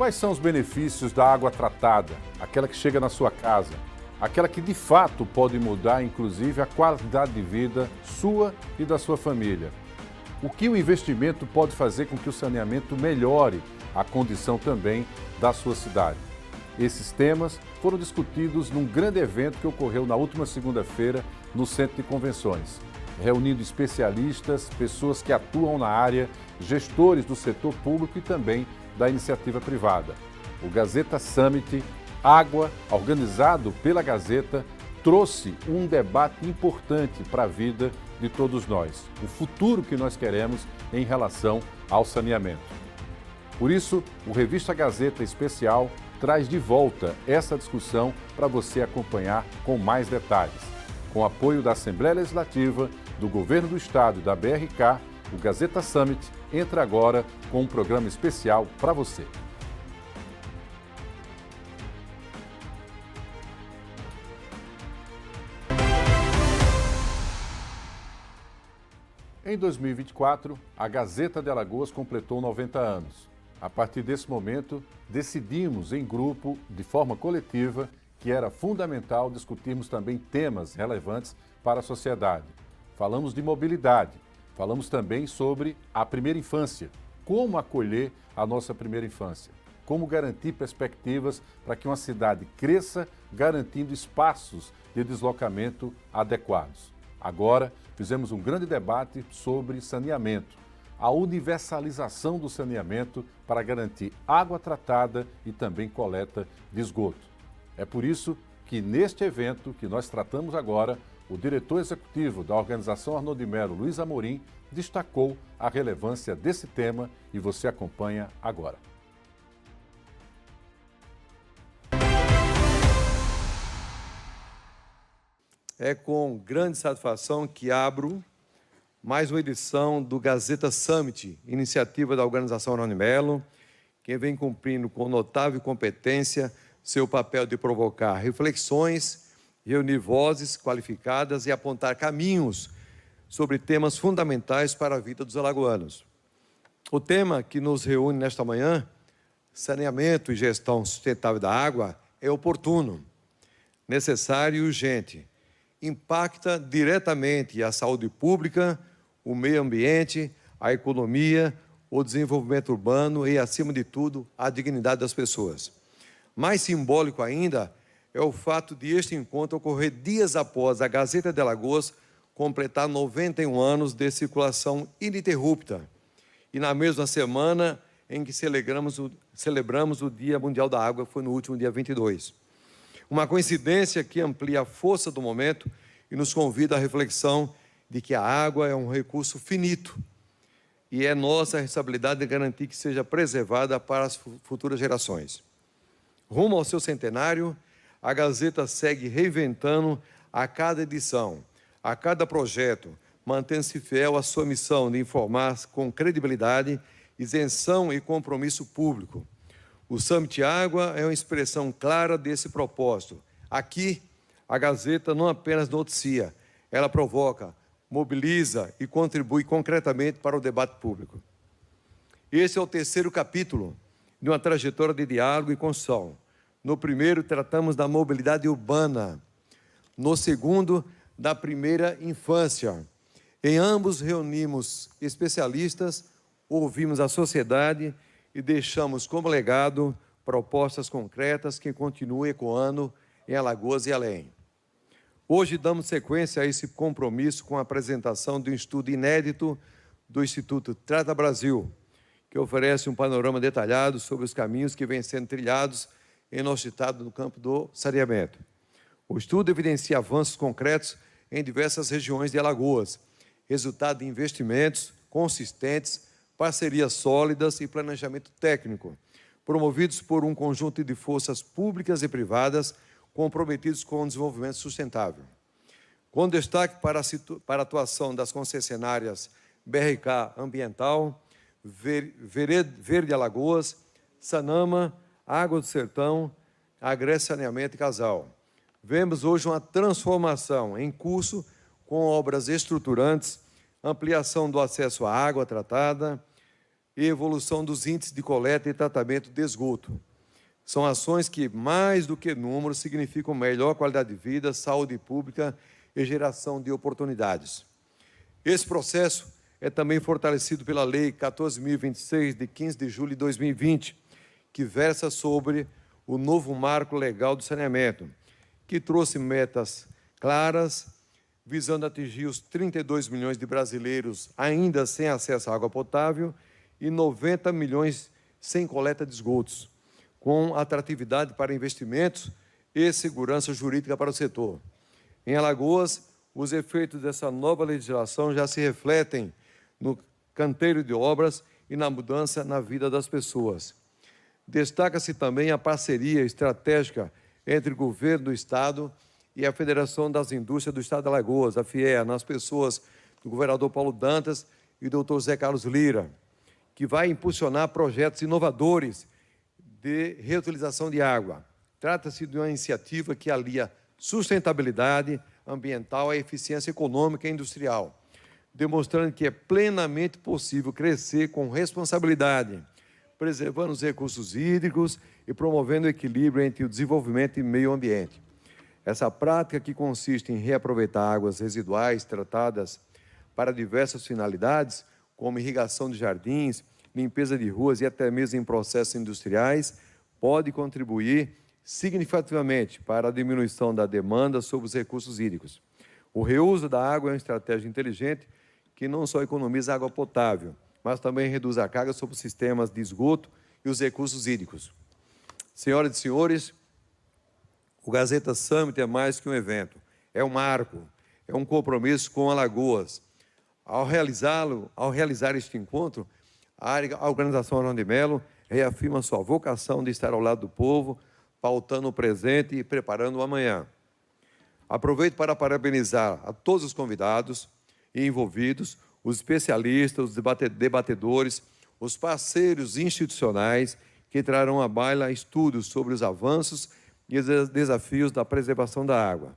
Quais são os benefícios da água tratada, aquela que chega na sua casa, aquela que de fato pode mudar, inclusive, a qualidade de vida sua e da sua família? O que o investimento pode fazer com que o saneamento melhore a condição também da sua cidade? Esses temas foram discutidos num grande evento que ocorreu na última segunda-feira no Centro de Convenções, reunindo especialistas, pessoas que atuam na área, gestores do setor público e também da iniciativa privada. O Gazeta Summit Água, organizado pela Gazeta, trouxe um debate importante para a vida de todos nós, o futuro que nós queremos em relação ao saneamento. Por isso, o Revista Gazeta Especial traz de volta essa discussão para você acompanhar com mais detalhes. Com apoio da Assembleia Legislativa, do Governo do Estado e da BRK, o Gazeta Summit entra agora com um programa especial para você. Em 2024, a Gazeta de Alagoas completou 90 anos. A partir desse momento, decidimos em grupo, de forma coletiva, que era fundamental discutirmos também temas relevantes para a sociedade. Falamos de mobilidade, falamos também sobre a primeira infância, como acolher a nossa primeira infância, como garantir perspectivas para que uma cidade cresça, garantindo espaços de deslocamento adequados. Agora, fizemos um grande debate sobre saneamento, a universalização do saneamento para garantir água tratada e também coleta de esgoto. É por isso que neste evento que nós tratamos agora, o diretor executivo da Organização Arnoldo de Melo, Luiz Amorim, destacou a relevância desse tema e você acompanha agora. É com grande satisfação que abro mais uma edição do Gazeta Summit, iniciativa da Organização Arnoldo de Melo, que vem cumprindo com notável competência seu papel de provocar reflexões, reunir vozes qualificadas e apontar caminhos sobre temas fundamentais para a vida dos alagoanos. O tema que nos reúne nesta manhã, saneamento e gestão sustentável da água, é oportuno, necessário e urgente. Impacta diretamente a saúde pública, o meio ambiente, a economia, o desenvolvimento urbano e, acima de tudo, a dignidade das pessoas. Mais simbólico ainda é o fato de este encontro ocorrer dias após a Gazeta de Alagoas completar 91 anos de circulação ininterrupta e na mesma semana em que celebramos o Dia Mundial da Água, foi no último dia 22. Uma coincidência que amplia a força do momento e nos convida à reflexão de que a água é um recurso finito e é nossa responsabilidade de garantir que seja preservada para as futuras gerações. Rumo ao seu centenário, a Gazeta segue reinventando a cada edição, a cada projeto, mantendo-se fiel à sua missão de informar com credibilidade, isenção e compromisso público. O Summit Água é uma expressão clara desse propósito. Aqui, a Gazeta não apenas noticia, ela provoca, mobiliza e contribui concretamente para o debate público. Esse é o terceiro capítulo de uma trajetória de diálogo e construção. No primeiro, tratamos da mobilidade urbana. No segundo, da primeira infância. Em ambos, reunimos especialistas, ouvimos a sociedade e deixamos como legado propostas concretas que continuam ecoando em Alagoas e além. Hoje damos sequência a esse compromisso com a apresentação de um estudo inédito do Instituto Trata Brasil, que oferece um panorama detalhado sobre os caminhos que vêm sendo trilhados em nosso estado no campo do saneamento. O estudo evidencia avanços concretos em diversas regiões de Alagoas, resultado de investimentos consistentes, parcerias sólidas e planejamento técnico, promovidos por um conjunto de forças públicas e privadas comprometidos com o desenvolvimento sustentável. Com destaque para a atuação das concessionárias BRK Ambiental, Verde Alagoas, Sanama, Água do Sertão, Agreste Saneamento e Casal. Vemos hoje uma transformação em curso com obras estruturantes, ampliação do acesso à água tratada e evolução dos índices de coleta e tratamento de esgoto. São ações que, mais do que números, significam melhor qualidade de vida, saúde pública e geração de oportunidades. Esse processo é também fortalecido pela Lei 14.026, de 15 de julho de 2020, que versa sobre o novo marco legal do saneamento, que trouxe metas claras, visando atingir os 32 milhões de brasileiros ainda sem acesso à água potável e 90 milhões sem coleta de esgotos, com atratividade para investimentos e segurança jurídica para o setor. Em Alagoas, os efeitos dessa nova legislação já se refletem no canteiro de obras e na mudança na vida das pessoas. Destaca-se também a parceria estratégica entre o governo do Estado e a Federação das Indústrias do Estado de Alagoas, a FIEA, nas pessoas do governador Paulo Dantas e do Dr. Zé Carlos Lira, que vai impulsionar projetos inovadores de reutilização de água. Trata-se de uma iniciativa que alia sustentabilidade ambiental à eficiência econômica e industrial, demonstrando que é plenamente possível crescer com responsabilidade, preservando os recursos hídricos e promovendo o equilíbrio entre o desenvolvimento e meio ambiente. Essa prática, que consiste em reaproveitar águas residuais tratadas para diversas finalidades, como irrigação de jardins, limpeza de ruas e até mesmo em processos industriais, pode contribuir significativamente para a diminuição da demanda sobre os recursos hídricos. O reuso da água é uma estratégia inteligente que não só economiza água potável, mas também reduz a carga sobre os sistemas de esgoto e os recursos hídricos. Senhoras e senhores, o Gazeta Summit é mais que um evento, é um marco, é um compromisso com Alagoas. Ao realizar este encontro, a organização Arnon de Melo reafirma sua vocação de estar ao lado do povo, pautando o presente e preparando o amanhã. Aproveito para parabenizar a todos os convidados e envolvidos, os especialistas, os debatedores, os parceiros institucionais que trarão à baila estudos sobre os avanços e os desafios da preservação da água,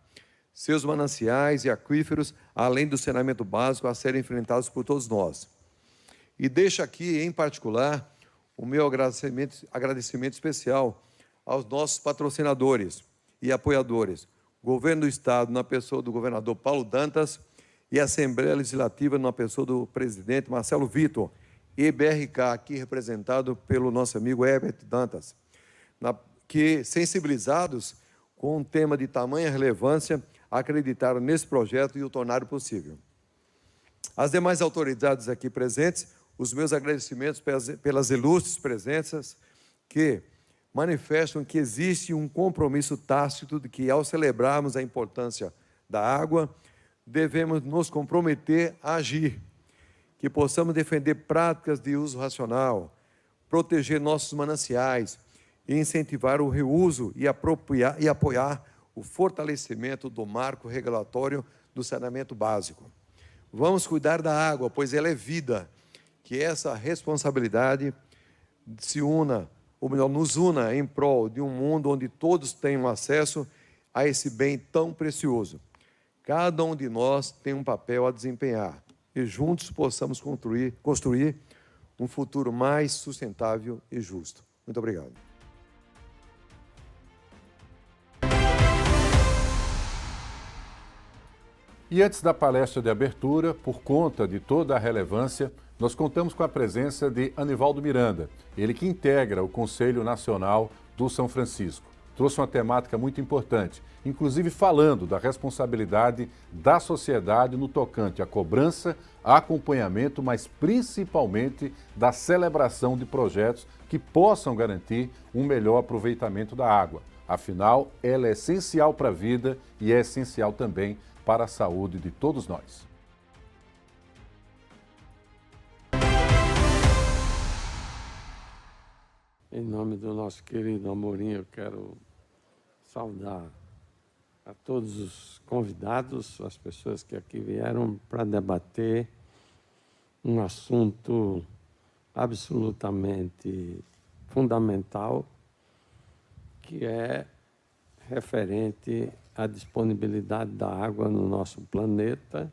seus mananciais e aquíferos, além do saneamento básico a serem enfrentados por todos nós. E deixo aqui, em particular, o meu agradecimento especial aos nossos patrocinadores e apoiadores, Governo do Estado, na pessoa do governador Paulo Dantas, e a Assembleia Legislativa, na pessoa do presidente Marcelo Vitor, e BRK, aqui representado pelo nosso amigo Herbert Dantas, que, sensibilizados com um tema de tamanha relevância, acreditaram nesse projeto e o tornaram possível. Às demais autoridades aqui presentes, os meus agradecimentos pelas ilustres presenças que manifestam que existe um compromisso tácito de que, ao celebrarmos a importância da água, devemos nos comprometer a agir, que possamos defender práticas de uso racional, proteger nossos mananciais e incentivar o reuso e apoiar o fortalecimento do marco regulatório do saneamento básico. Vamos cuidar da água, pois ela é vida, que essa responsabilidade nos una em prol de um mundo onde todos tenham acesso a esse bem tão precioso. Cada um de nós tem um papel a desempenhar e juntos possamos construir um futuro mais sustentável e justo. Muito obrigado. E antes da palestra de abertura, por conta de toda a relevância, nós contamos com a presença de Anivaldo Miranda, ele que integra o Conselho Nacional do São Francisco. Trouxe uma temática muito importante, inclusive falando da responsabilidade da sociedade no tocante à cobrança, acompanhamento, mas principalmente da celebração de projetos que possam garantir um melhor aproveitamento da água. Afinal, ela é essencial para a vida e é essencial também para a saúde de todos nós. Em nome do nosso querido Amorim, eu quero saudar a todos os convidados, as pessoas que aqui vieram para debater um assunto absolutamente fundamental, que é referente à disponibilidade da água no nosso planeta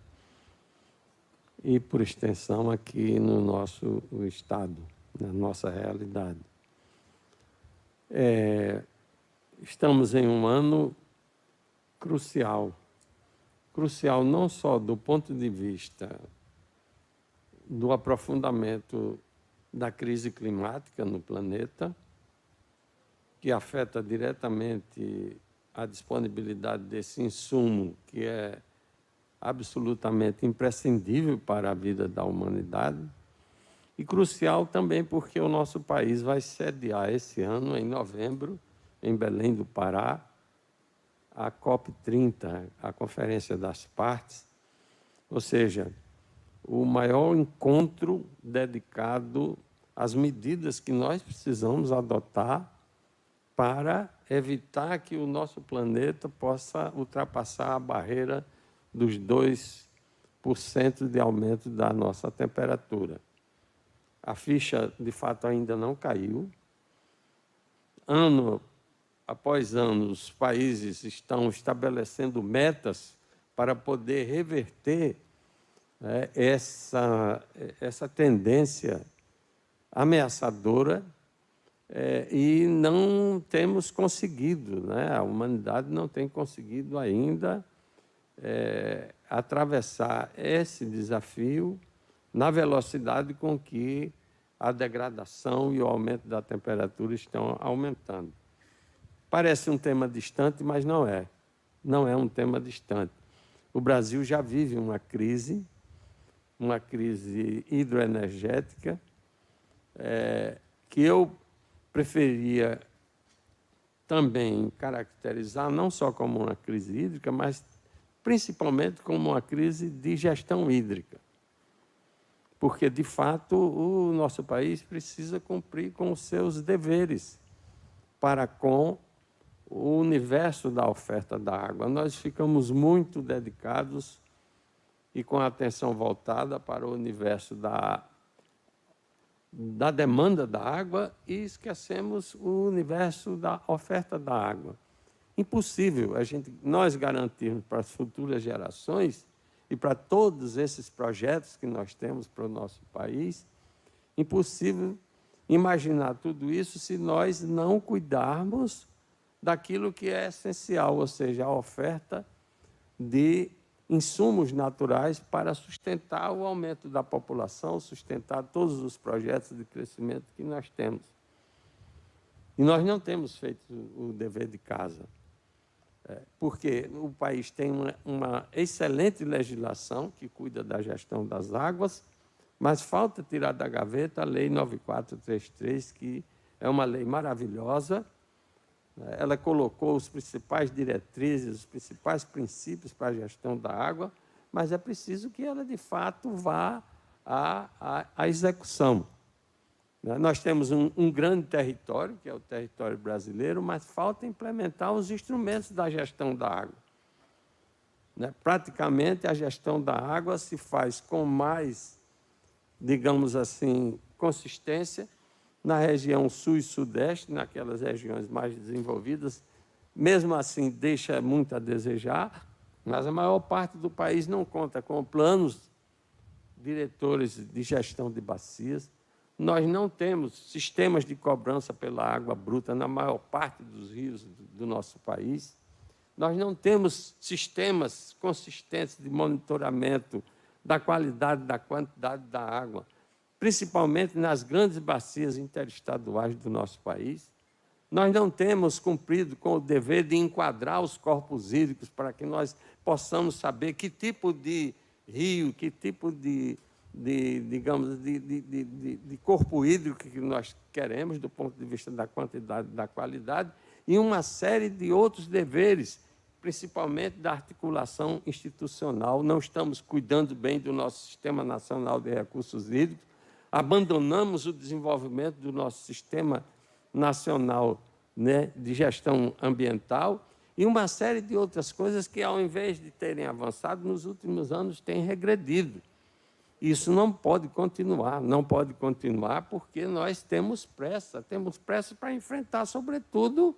e, por extensão, aqui no nosso estado. na nossa realidade. Estamos em um ano crucial. Crucial não só do ponto de vista do aprofundamento da crise climática no planeta, que afeta diretamente a disponibilidade desse insumo, que é absolutamente imprescindível para a vida da humanidade, e crucial também porque o nosso país vai sediar esse ano, em novembro, em Belém do Pará, a COP30, a Conferência das Partes, ou seja, o maior encontro dedicado às medidas que nós precisamos adotar para evitar que o nosso planeta possa ultrapassar a barreira dos 2% de aumento da nossa temperatura. A ficha, de fato, ainda não caiu. Ano após ano, os países estão estabelecendo metas para poder reverter essa tendência ameaçadora e não temos conseguido, né? A humanidade não tem conseguido ainda atravessar esse desafio na velocidade com que a degradação e o aumento da temperatura estão aumentando. Parece um tema distante, mas não é. Não é um tema distante. O Brasil já vive uma crise hidroenergética, que eu preferia também caracterizar não só como uma crise hídrica, mas principalmente como uma crise de gestão hídrica. Porque, de fato, o nosso país precisa cumprir com os seus deveres para com o universo da oferta da água. Nós ficamos muito dedicados e com a atenção voltada para o universo da demanda da água e esquecemos o universo da oferta da água. Impossível nós garantirmos para as futuras gerações e para todos esses projetos que nós temos para o nosso país, impossível imaginar tudo isso se nós não cuidarmos daquilo que é essencial, ou seja, a oferta de insumos naturais para sustentar o aumento da população, sustentar todos os projetos de crescimento que nós temos. E nós não temos feito o dever de casa, porque o país tem uma excelente legislação que cuida da gestão das águas, mas falta tirar da gaveta a Lei 9433, que é uma lei maravilhosa. Ela colocou os principais diretrizes, os principais princípios para a gestão da água, mas é preciso que ela, de fato, vá à execução. Nós temos um grande território, que é o território brasileiro, mas falta implementar os instrumentos da gestão da água. Praticamente, a gestão da água se faz com mais, digamos assim, consistência na região sul e sudeste, naquelas regiões mais desenvolvidas. Mesmo assim, deixa muito a desejar, mas a maior parte do país não conta com planos diretores de gestão de bacias. Nós não temos sistemas de cobrança pela água bruta na maior parte dos rios do nosso país. Nós não temos sistemas consistentes de monitoramento da qualidade, da quantidade da água, principalmente nas grandes bacias interestaduais do nosso país. Nós não temos cumprido com o dever de enquadrar os corpos hídricos para que nós possamos saber que tipo de rio, que tipo de corpo hídrico que nós queremos, do ponto de vista da quantidade e da qualidade, e uma série de outros deveres, principalmente da articulação institucional. Não estamos cuidando bem do nosso Sistema Nacional de Recursos Hídricos, abandonamos o desenvolvimento do nosso Sistema Nacional, de Gestão Ambiental e uma série de outras coisas que, ao invés de terem avançado, nos últimos anos têm regredido. Isso não pode continuar porque nós temos pressa para enfrentar, sobretudo,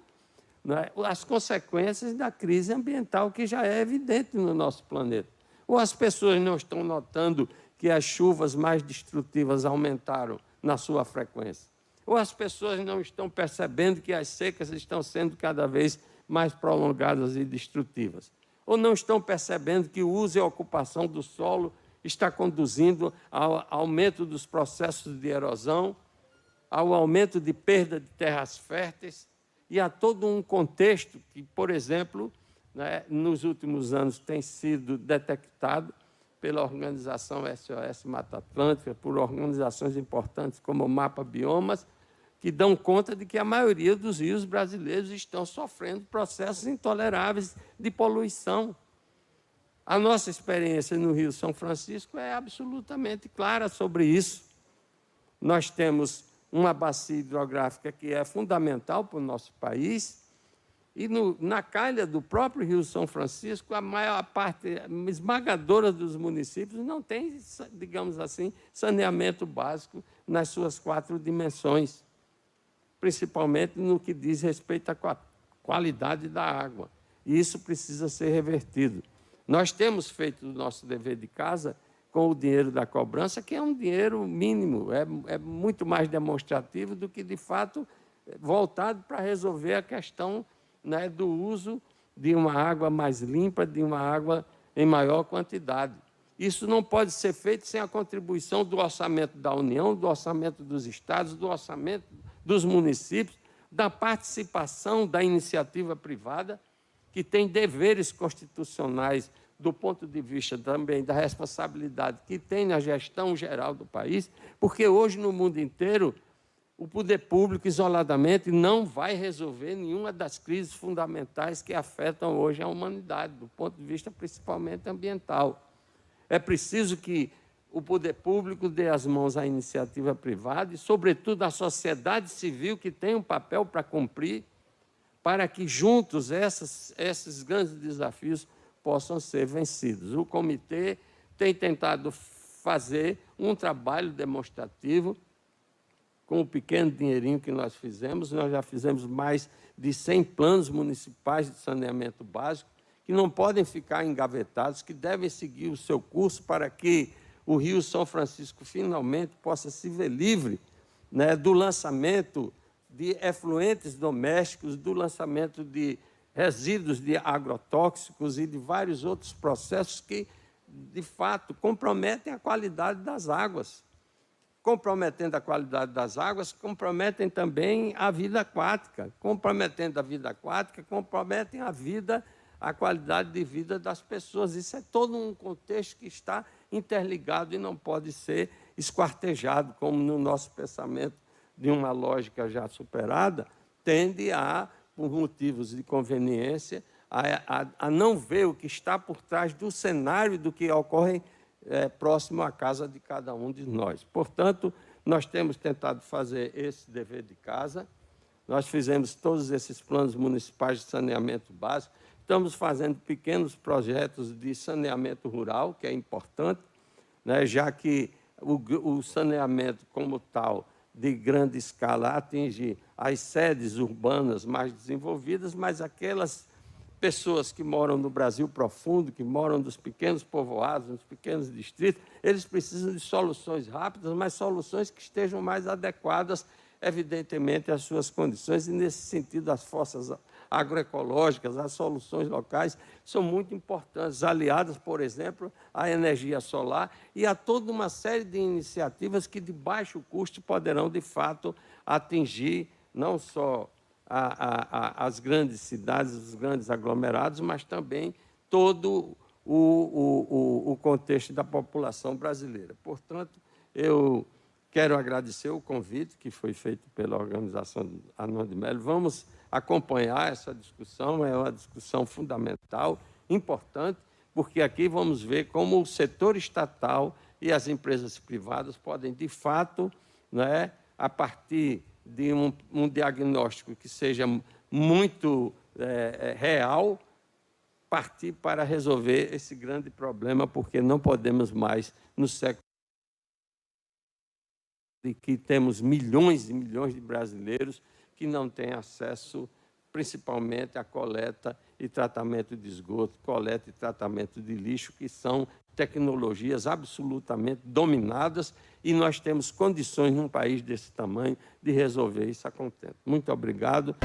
as consequências da crise ambiental que já é evidente no nosso planeta. Ou as pessoas não estão notando que as chuvas mais destrutivas aumentaram na sua frequência. Ou as pessoas não estão percebendo que as secas estão sendo cada vez mais prolongadas e destrutivas. Ou não estão percebendo que o uso e a ocupação do solo está conduzindo ao aumento dos processos de erosão, ao aumento de perda de terras férteis e a todo um contexto que, por exemplo, né, nos últimos anos tem sido detectado pela organização SOS Mata Atlântica, por organizações importantes como o Mapa Biomas, que dão conta de que a maioria dos rios brasileiros estão sofrendo processos intoleráveis de poluição. A nossa experiência no Rio São Francisco é absolutamente clara sobre isso. Nós temos uma bacia hidrográfica que é fundamental para o nosso país, e na calha do próprio Rio São Francisco, a maior parte esmagadora dos municípios não tem, digamos assim, saneamento básico nas suas 4 dimensões, principalmente no que diz respeito à qualidade da água. E isso precisa ser revertido. Nós temos feito o nosso dever de casa com o dinheiro da cobrança, que é um dinheiro mínimo, é muito mais demonstrativo do que, de fato, voltado para resolver a questão, né, do uso de uma água mais limpa, de uma água em maior quantidade. Isso não pode ser feito sem a contribuição do orçamento da União, do orçamento dos estados, do orçamento dos municípios, da participação da iniciativa privada, que tem deveres constitucionais do ponto de vista também da responsabilidade que tem na gestão geral do país, porque hoje, no mundo inteiro, o poder público, isoladamente, não vai resolver nenhuma das crises fundamentais que afetam hoje a humanidade, do ponto de vista principalmente ambiental. É preciso que o poder público dê as mãos à iniciativa privada e, sobretudo, à sociedade civil, que tem um papel para cumprir, para que, juntos, esses grandes desafios possam ser vencidos. O comitê tem tentado fazer um trabalho demonstrativo com o pequeno dinheirinho que nós já fizemos mais de 100 planos municipais de saneamento básico, que não podem ficar engavetados, que devem seguir o seu curso para que o Rio São Francisco finalmente possa se ver livre, né, do lançamento de efluentes domésticos, do lançamento de resíduos de agrotóxicos e de vários outros processos que, de fato, comprometem a qualidade das águas. Comprometendo a qualidade das águas, comprometem também a vida aquática. Comprometendo a vida aquática, comprometem a qualidade de vida das pessoas. Isso é todo um contexto que está interligado e não pode ser esquartejado, como no nosso pensamento de uma lógica já superada, tende a, por motivos de conveniência, a não ver o que está por trás do cenário do que ocorre próximo à casa de cada um de nós. Portanto, nós temos tentado fazer esse dever de casa, nós fizemos todos esses planos municipais de saneamento básico, estamos fazendo pequenos projetos de saneamento rural, que é importante, né, já que o saneamento como tal, de grande escala, atinge as sedes urbanas mais desenvolvidas, mas aquelas pessoas que moram no Brasil profundo, que moram nos pequenos povoados, nos pequenos distritos, eles precisam de soluções rápidas, mas soluções que estejam mais adequadas, evidentemente, às suas condições, e, nesse sentido, as forças agroecológicas, as soluções locais são muito importantes, aliadas, por exemplo, à energia solar e a toda uma série de iniciativas que, de baixo custo, poderão, de fato, atingir não só as grandes cidades, os grandes aglomerados, mas também todo o contexto da população brasileira. Portanto, eu quero agradecer o convite que foi feito pela organização Arnon de Melo. Vamos acompanhar essa discussão, é uma discussão fundamental, importante, porque aqui vamos ver como o setor estatal e as empresas privadas podem, de fato, né, a partir de um diagnóstico que seja muito real, partir para resolver esse grande problema, porque não podemos mais, no século em que temos milhões e milhões de brasileiros que não têm acesso principalmente a coleta e tratamento de esgoto, coleta e tratamento de lixo, que são tecnologias absolutamente dominadas, e nós temos condições, num país desse tamanho, de resolver isso a contento. Muito obrigado.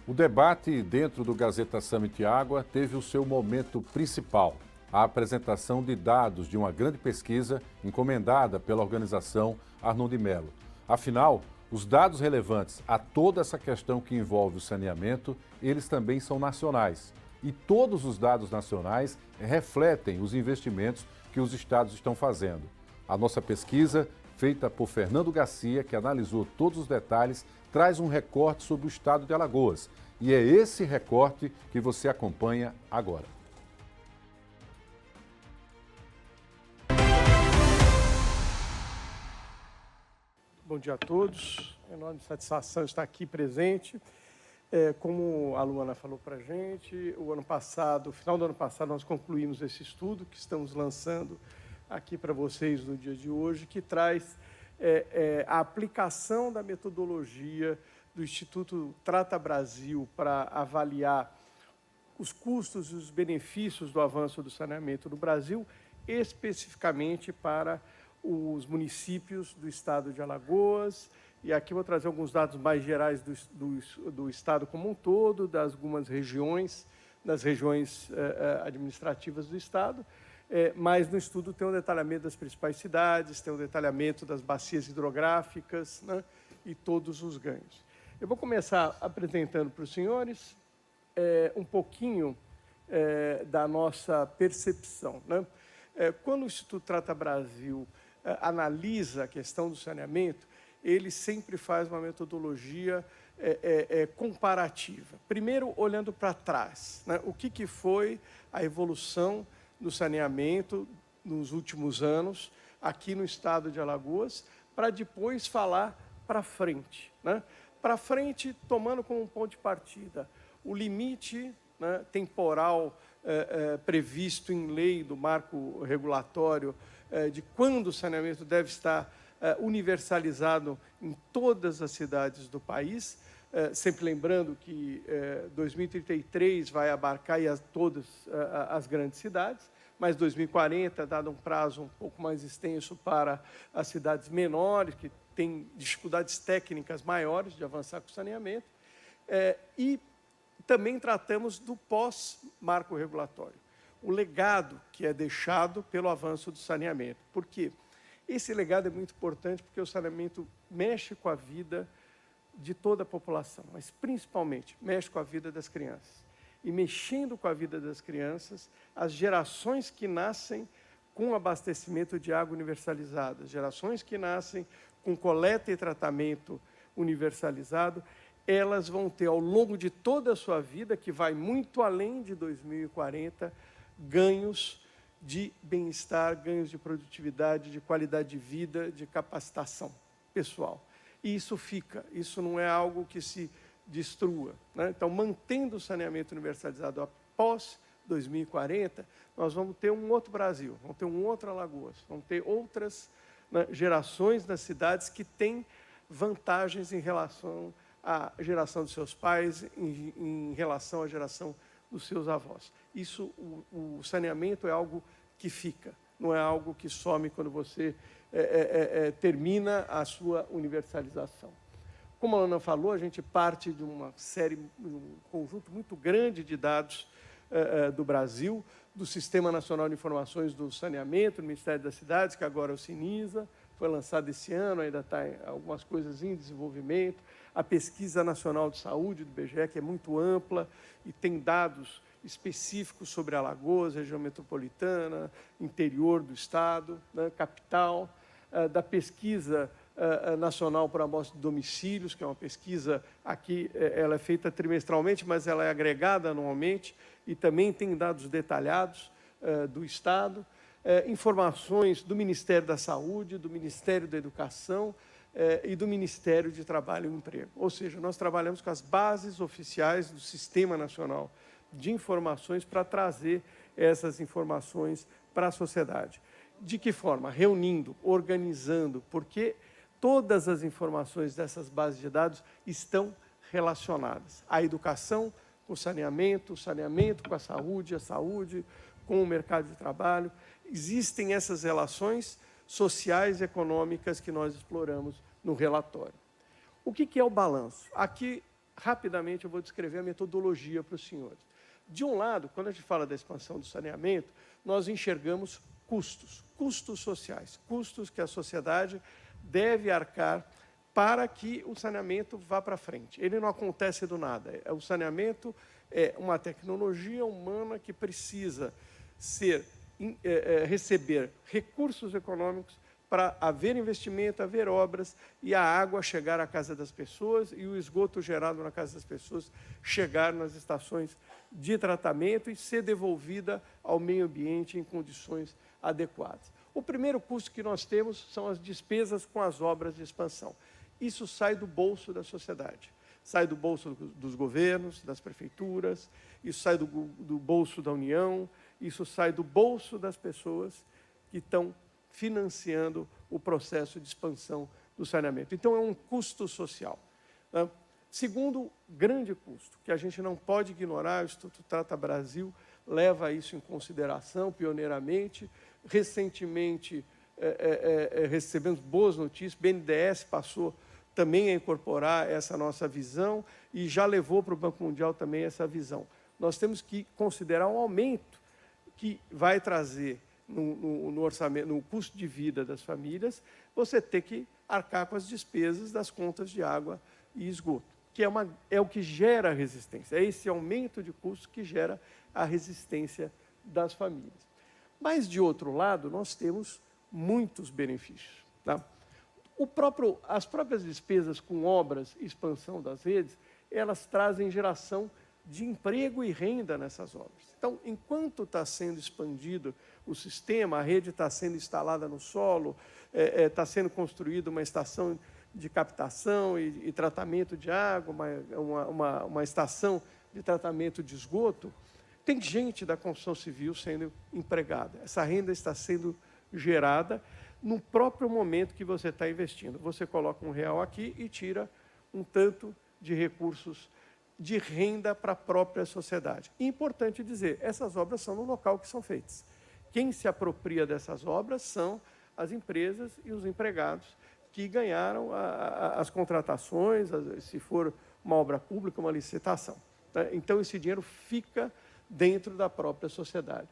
O debate dentro do Gazeta Summit Água teve o seu momento principal, a apresentação de dados de uma grande pesquisa encomendada pela organização Arnon de Mello. Afinal, os dados relevantes a toda essa questão que envolve o saneamento, eles também são nacionais. E todos os dados nacionais refletem os investimentos que os estados estão fazendo. A nossa pesquisa, feita por Fernando Garcia, que analisou todos os detalhes, traz um recorte sobre o estado de Alagoas. E é esse recorte que você acompanha agora. Bom dia a todos. É enorme satisfação estar aqui presente. Como a Luana falou para a gente, no final do ano passado, nós concluímos esse estudo que estamos lançando aqui para vocês no dia de hoje, que traz a aplicação da metodologia do Instituto Trata Brasil para avaliar os custos e os benefícios do avanço do saneamento no Brasil, especificamente para os municípios do estado de Alagoas. E aqui vou trazer alguns dados mais gerais do estado como um todo, das algumas regiões, das regiões administrativas do estado, mas no estudo tem um detalhamento das principais cidades, tem um detalhamento das bacias hidrográficas, né, e todos os ganhos. Eu vou começar apresentando para os senhores um pouquinho da nossa percepção, né? Quando o Instituto Trata Brasil analisa a questão do saneamento, ele sempre faz uma metodologia comparativa. Primeiro, olhando para trás, né? O que foi a evolução do saneamento nos últimos anos aqui no estado de Alagoas, para depois falar para frente, né? Para frente, tomando como um ponto de partida o limite, né, temporal previsto em lei do marco regulatório de quando o saneamento deve estar universalizado em todas as cidades do país, sempre lembrando que 2033 vai abarcar todas as grandes cidades, mas 2040, dado um prazo um pouco mais extenso para as cidades menores, que têm dificuldades técnicas maiores de avançar com o saneamento, e também tratamos do pós-marco regulatório, o legado que é deixado pelo avanço do saneamento. Por quê? Esse legado é muito importante porque o saneamento mexe com a vida de toda a população, mas principalmente mexe com a vida das crianças. E mexendo com a vida das crianças, as gerações que nascem com abastecimento de água universalizada, as gerações que nascem com coleta e tratamento universalizado, elas vão ter, ao longo de toda a sua vida, que vai muito além de 2040, ganhos de bem-estar, ganhos de produtividade, de qualidade de vida, de capacitação pessoal. E isso fica, isso não é algo que se destrua, né? Então, mantendo o saneamento universalizado após 2040, nós vamos ter um outro Brasil, vamos ter um outro Alagoas, vamos ter outras, né, gerações nas cidades que têm vantagens em relação à geração dos seus pais, em relação à geração dos seus avós. Isso, o saneamento é algo que fica, não é algo que some quando você termina a sua universalização. Como a Ana falou, a gente parte de uma série, um conjunto muito grande de dados do Brasil, do Sistema Nacional de Informações do Saneamento, do Ministério das Cidades, que agora é o Sinisa, foi lançado esse ano, ainda está algumas coisas em desenvolvimento. A Pesquisa Nacional de Saúde do IBGE, que é muito ampla e tem dados específicos sobre Alagoas, região metropolitana, interior do estado, né, capital. Da Pesquisa Nacional por Amostra de Domicílios, que é uma pesquisa aqui, ela é feita trimestralmente, mas ela é agregada anualmente e também tem dados detalhados do estado. Informações do Ministério da Saúde, do Ministério da Educação e do Ministério de Trabalho e Emprego. Ou seja, nós trabalhamos com as bases oficiais do Sistema Nacional de Informações para trazer essas informações para a sociedade. De que forma? Reunindo, organizando, porque todas as informações dessas bases de dados estão relacionadas. A educação com o saneamento com a saúde com o mercado de trabalho. Existem essas relações sociais e econômicas que nós exploramos no relatório. O que é o balanço? Aqui, rapidamente, eu vou descrever a metodologia para os senhores. De um lado, quando a gente fala da expansão do saneamento, nós enxergamos custos sociais, custos que a sociedade deve arcar para que o saneamento vá para frente. Ele não acontece do nada. O saneamento é uma tecnologia humana que precisa receber recursos econômicos para haver investimento, haver obras e a água chegar à casa das pessoas e o esgoto gerado na casa das pessoas chegar nas estações de tratamento e ser devolvida ao meio ambiente em condições adequadas. O primeiro custo que nós temos são as despesas com as obras de expansão. Isso sai do bolso da sociedade, sai do bolso dos governos, das prefeituras, isso sai do bolso da União, isso sai do bolso das pessoas que estão financiando o processo de expansão do saneamento. Então, é um custo social. Né? Segundo grande custo, que a gente não pode ignorar, o Instituto Trata Brasil leva isso em consideração pioneiramente. Recentemente, recebemos boas notícias, o BNDES passou também a incorporar essa nossa visão e já levou para o Banco Mundial também essa visão. Nós temos que considerar um aumento que vai trazer no orçamento, no custo de vida das famílias, você ter que arcar com as despesas das contas de água e esgoto, que é o que gera a resistência. É esse aumento de custos que gera a resistência das famílias. Mas, de outro lado, nós temos muitos benefícios. Tá? As próprias despesas com obras e expansão das redes, elas trazem geração de emprego e renda nessas obras. Então, enquanto está sendo expandido o sistema, a rede está sendo instalada no solo, está sendo construída uma estação de captação e tratamento de água, uma estação de tratamento de esgoto, tem gente da construção civil sendo empregada. Essa renda está sendo gerada no próprio momento que você está investindo. Você coloca R$1 aqui e tira um tanto de recursos de renda para a própria sociedade. E importante dizer, essas obras são no local que são feitas. Quem se apropria dessas obras são as empresas e os empregados que ganharam as contratações, se for uma obra pública, uma licitação. Tá? Então, esse dinheiro fica dentro da própria sociedade.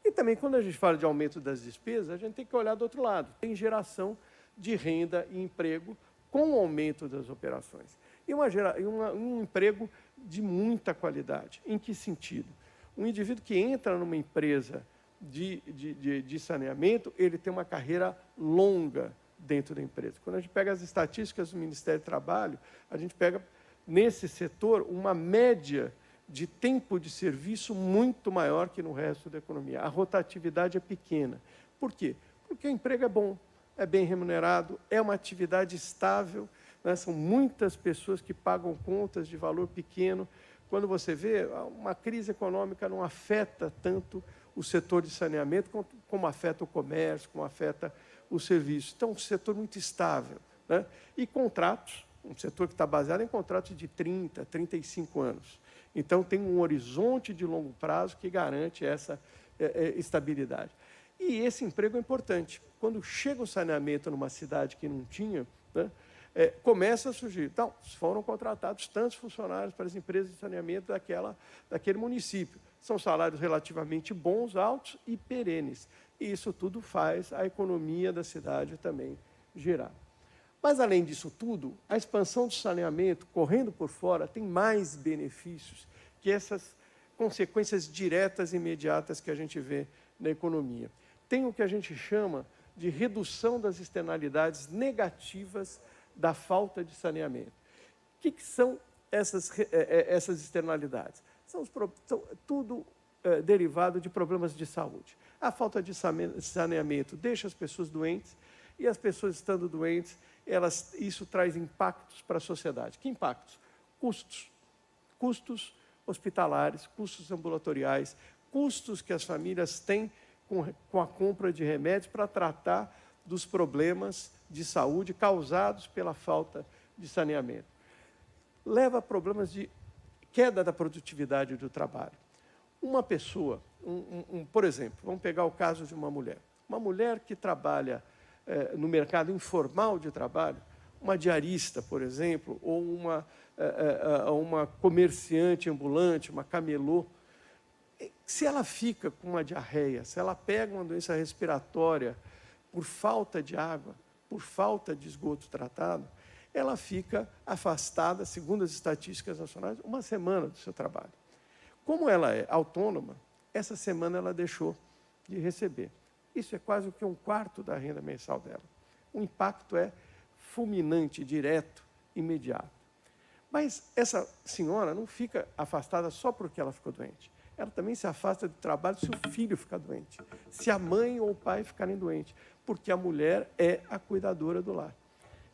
E também, quando a gente fala de aumento das despesas, a gente tem que olhar do outro lado. Tem geração de renda e emprego com o aumento das operações. E um emprego de muita qualidade. Em que sentido? Um indivíduo que entra numa empresa de saneamento, ele tem uma carreira longa dentro da empresa. Quando a gente pega as estatísticas do Ministério do Trabalho, a gente pega, nesse setor, uma média de tempo de serviço muito maior que no resto da economia. A rotatividade é pequena. Por quê? Porque o emprego é bom, é bem remunerado, é uma atividade estável, né? São muitas pessoas que pagam contas de valor pequeno. Quando você vê, uma crise econômica não afeta tanto o setor de saneamento como afeta o comércio, como afeta o serviço. Então, um setor muito estável. Né? E contratos, um setor que está baseado em contratos de 30, 35 anos. Então, tem um horizonte de longo prazo que garante essa estabilidade. E esse emprego é importante. Quando chega o saneamento numa cidade que não tinha, né, começa a surgir. Então, foram contratados tantos funcionários para as empresas de saneamento daquele município. São salários relativamente bons, altos e perenes. E isso tudo faz a economia da cidade também girar. Mas, além disso tudo, a expansão do saneamento, correndo por fora, tem mais benefícios que essas consequências diretas e imediatas que a gente vê na economia. Tem o que a gente chama de redução das externalidades negativas da falta de saneamento. O que são essas externalidades? São tudo derivado de problemas de saúde. A falta de saneamento deixa as pessoas doentes, e as pessoas estando doentes, isso traz impactos para a sociedade. Que impactos? Custos. Custos hospitalares, custos ambulatoriais, custos que as famílias têm com a compra de remédios para tratar dos problemas de saúde causados pela falta de saneamento. Leva a problemas de queda da produtividade do trabalho. Uma pessoa, por exemplo, vamos pegar o caso de uma mulher que trabalha no mercado informal de trabalho, uma diarista, por exemplo, ou uma comerciante ambulante, uma camelô. Se ela fica com uma diarreia, se ela pega uma doença respiratória por falta de água, por falta de esgoto tratado, ela fica afastada, segundo as estatísticas nacionais, uma semana do seu trabalho. Como ela é autônoma, essa semana ela deixou de receber. Isso é quase o que 1/4 da renda mensal dela. O impacto é fulminante, direto, imediato. Mas essa senhora não fica afastada só porque ela ficou doente. Ela também se afasta do trabalho se o filho ficar doente, se a mãe ou o pai ficarem doentes, porque a mulher é a cuidadora do lar.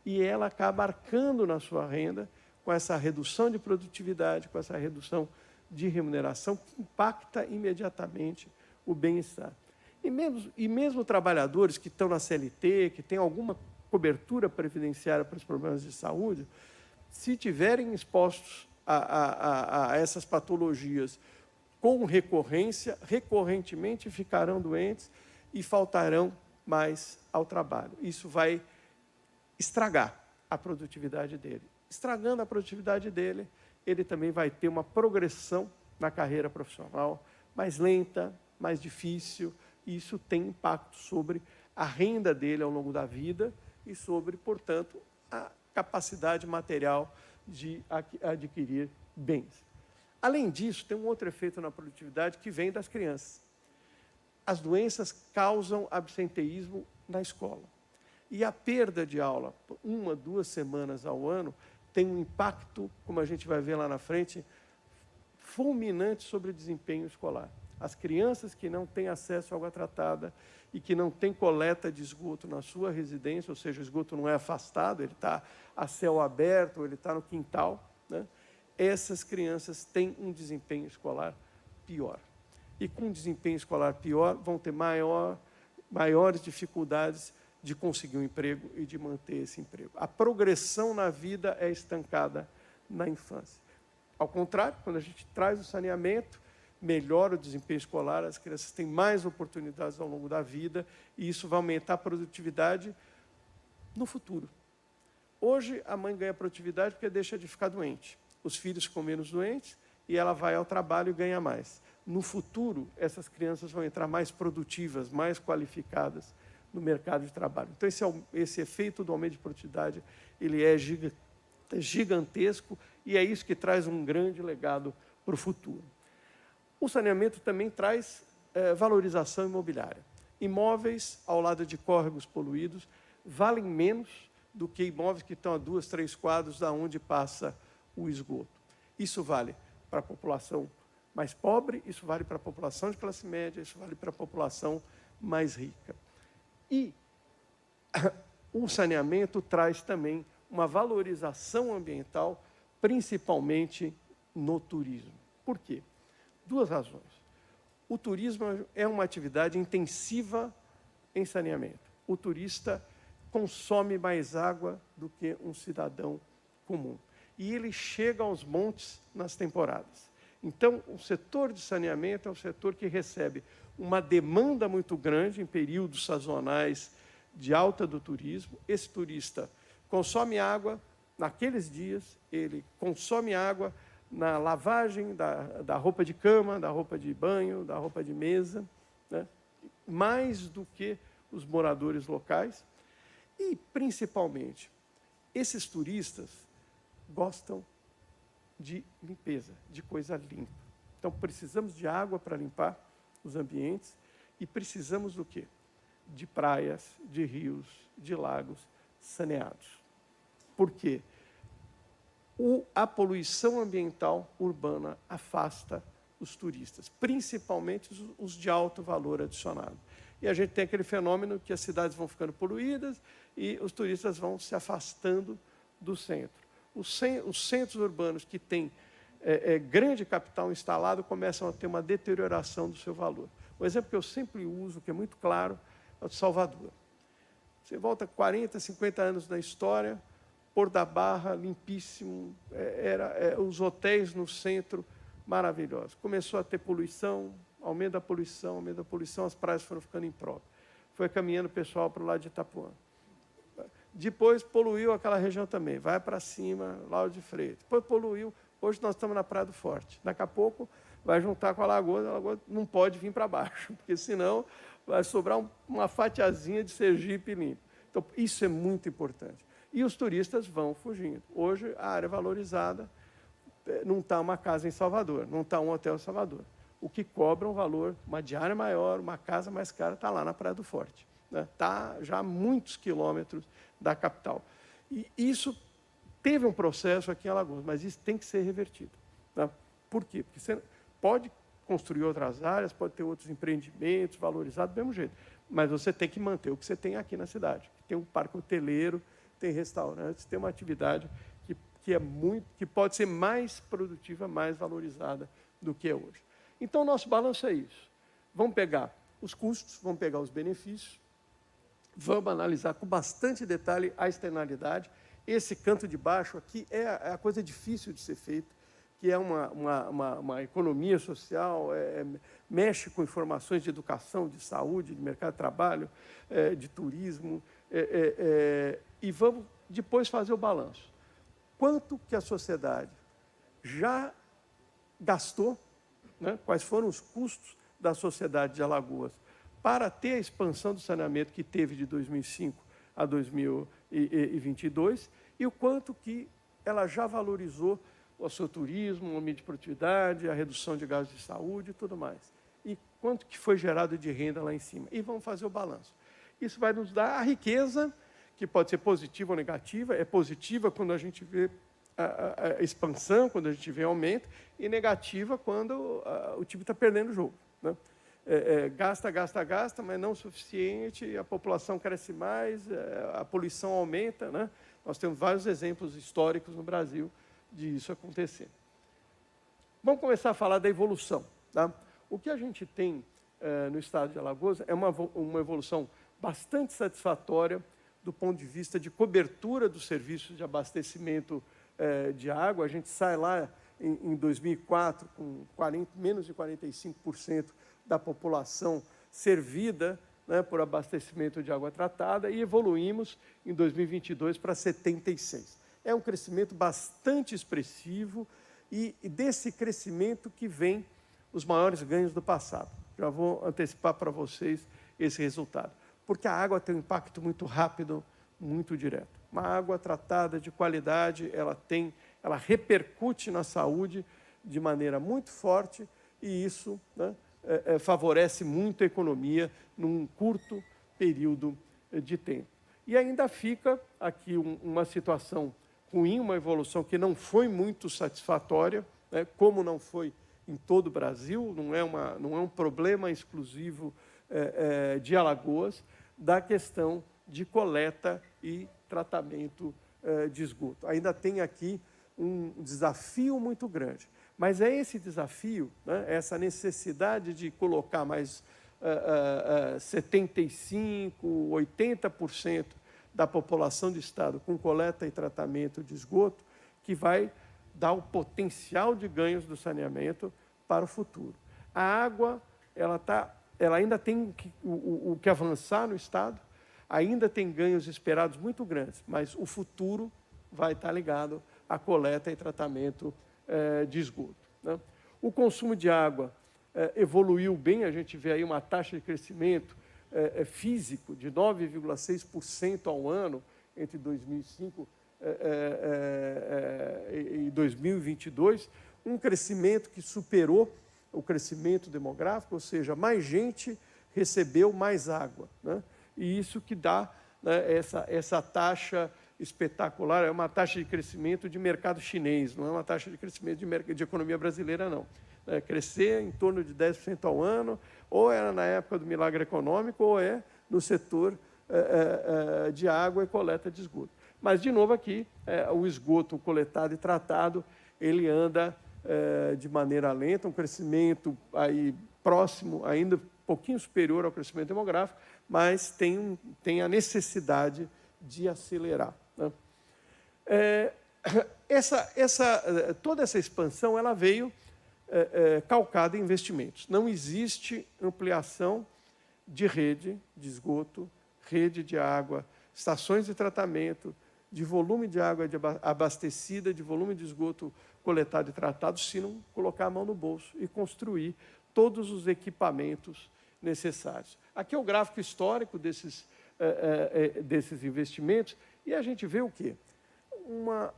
E ela acaba arcando na sua renda com essa redução de produtividade, com essa redução de remuneração, que impacta imediatamente o bem-estar. E mesmo trabalhadores que estão na CLT, que têm alguma cobertura previdenciária para os problemas de saúde, se tiverem expostos a essas patologias com recorrência, recorrentemente ficarão doentes e faltarão mais ao trabalho. Isso vai estragar a produtividade dele. Estragando a produtividade dele, ele também vai ter uma progressão na carreira profissional mais lenta, mais difícil, e isso tem impacto sobre a renda dele ao longo da vida e sobre, portanto, a capacidade material de adquirir bens. Além disso, tem um outro efeito na produtividade que vem das crianças. As doenças causam absenteísmo na escola. E a perda de aula, 1, 2 semanas ao ano, tem um impacto, como a gente vai ver lá na frente, fulminante sobre o desempenho escolar. As crianças que não têm acesso à água tratada e que não têm coleta de esgoto na sua residência, ou seja, o esgoto não é afastado, ele está a céu aberto, ele está no quintal, né? Essas crianças têm um desempenho escolar pior. E com um desempenho escolar pior, vão ter maiores dificuldades de conseguir um emprego e de manter esse emprego. A progressão na vida é estancada na infância. Ao contrário, quando a gente traz o saneamento, melhora o desempenho escolar, as crianças têm mais oportunidades ao longo da vida e isso vai aumentar a produtividade no futuro. Hoje, a mãe ganha produtividade porque deixa de ficar doente. Os filhos ficam menos doentes e ela vai ao trabalho e ganha mais. No futuro, essas crianças vão entrar mais produtivas, mais qualificadas no mercado de trabalho. Então, esse efeito do aumento de produtividade, ele é gigantesco e é isso que traz um grande legado para o futuro. O saneamento também traz valorização imobiliária. Imóveis ao lado de córregos poluídos valem menos do que imóveis que estão a 2, 3 quadros da onde passa o esgoto. Isso vale para a população mais pobre, isso vale para a população de classe média, isso vale para a população mais rica. E o saneamento traz também uma valorização ambiental, principalmente no turismo. Por quê? 2 razões. O turismo é uma atividade intensiva em saneamento. O turista consome mais água do que um cidadão comum. E ele chega aos montes nas temporadas. Então, o setor de saneamento é um setor que recebe uma demanda muito grande em períodos sazonais de alta do turismo. Esse turista consome água naqueles dias, ele consome água na lavagem da roupa de cama, da roupa de banho, da roupa de mesa, né? Mais do que os moradores locais. E, principalmente, esses turistas gostam de limpeza, de coisa limpa. Então, precisamos de água para limpar os ambientes e precisamos do quê? De praias, de rios, de lagos saneados. Por quê? A poluição ambiental urbana afasta os turistas, principalmente os de alto valor adicionado. E a gente tem aquele fenômeno que as cidades vão ficando poluídas e os turistas vão se afastando do centro. Os centros urbanos que têm grande capital instalado começam a ter uma deterioração do seu valor. O exemplo que eu sempre uso, que é muito claro, é o de Salvador. Você volta 40, 50 anos na história, Pôr da Barra, limpíssimo, os hotéis no centro, maravilhosos. Começou a ter poluição, aumento da poluição, as praias foram ficando impróprias. Foi caminhando o pessoal para o lado de Itapuã. Depois poluiu aquela região também, vai para cima, Lauro de Freitas. Depois poluiu, hoje nós estamos na Praia do Forte. Daqui a pouco vai juntar com a Lagoa não pode vir para baixo, porque senão vai sobrar uma fatiazinha de Sergipe limpo. Então, isso é muito importante. E os turistas vão fugindo. Hoje, a área valorizada não está uma casa em Salvador, não está um hotel em Salvador. O que cobra um valor, uma diária maior, uma casa mais cara, está lá na Praia do Forte. Está já a muitos quilômetros da capital. E isso teve um processo aqui em Alagoas, mas isso tem que ser revertido. Tá? Por quê? Porque você pode construir outras áreas, pode ter outros empreendimentos valorizados do mesmo jeito, mas você tem que manter o que você tem aqui na cidade. Tem um parque hoteleiro, tem restaurantes, tem uma atividade que pode ser mais produtiva, mais valorizada do que é hoje. Então, o nosso balanço é isso. Vamos pegar os custos, vamos pegar os benefícios, vamos analisar com bastante detalhe a externalidade. Esse canto de baixo aqui é a coisa difícil de ser feita, que é uma economia social, mexe com informações de educação, de saúde, de mercado de trabalho, de turismo, e vamos depois fazer o balanço. Quanto que a sociedade já gastou, né? Quais foram os custos da sociedade de Alagoas para ter a expansão do saneamento que teve de 2005 a 2022 e o quanto que ela já valorizou o seu turismo, o aumento de produtividade, a redução de gastos de saúde e tudo mais. E quanto que foi gerado de renda lá em cima. E vamos fazer o balanço. Isso vai nos dar a riqueza, que pode ser positiva ou negativa. É positiva quando a gente vê a expansão, quando a gente vê aumento, e negativa quando o time está perdendo o jogo. Né? Gasta, mas não o suficiente, a população cresce mais, a poluição aumenta. Né? Nós temos vários exemplos históricos no Brasil disso acontecer. Vamos começar a falar da evolução. Tá? O que a gente tem no estado de Alagoas é uma evolução bastante satisfatória do ponto de vista de cobertura dos serviços de abastecimento de água. A gente sai lá em 2004 com menos de 45% da população servida, né, por abastecimento de água tratada e evoluímos em 2022 para 76%. É um crescimento bastante expressivo e desse crescimento que vem os maiores ganhos do passado. Já vou antecipar para vocês esse resultado. Porque a água tem um impacto muito rápido, muito direto. Uma água tratada de qualidade, ela repercute na saúde de maneira muito forte e isso, né, favorece muito a economia num curto período de tempo. E ainda fica aqui uma situação ruim, uma evolução que não foi muito satisfatória, né, como não foi em todo o Brasil, não é um problema exclusivo de Alagoas, da questão de coleta e tratamento de esgoto. Ainda tem aqui um desafio muito grande, mas é esse desafio, né, essa necessidade de colocar mais 75%, 80% da população do estado com coleta e tratamento de esgoto, que vai dar o potencial de ganhos do saneamento para o futuro. A água, ela ainda tem o que avançar no estado, ainda tem ganhos esperados muito grandes, mas o futuro vai estar ligado à coleta e tratamento de esgoto. Né? O consumo de água evoluiu bem, a gente vê aí uma taxa de crescimento físico de 9,6% ao ano entre 2005 e 2022, um crescimento que superou o crescimento demográfico, ou seja, mais gente recebeu mais água. Né? E isso que dá, né, essa taxa espetacular, é uma taxa de crescimento de mercado chinês, não é uma taxa de crescimento de economia brasileira, não. Crescer em torno de 10% ao ano, ou era na época do milagre econômico, ou é no setor de água e coleta de esgoto. Mas, de novo, aqui, o esgoto coletado e tratado, ele anda de maneira lenta, um crescimento aí próximo, ainda pouquinho superior ao crescimento demográfico, mas tem a necessidade de acelerar, né? Toda essa expansão ela veio calcada em investimentos. Não existe ampliação de rede de esgoto, rede de água, estações de tratamento, de volume de água abastecida, de volume de esgoto coletado e tratado, se não colocar a mão no bolso e construir todos os equipamentos necessários. Aqui é o gráfico histórico desses investimentos e a gente vê o quê? Uma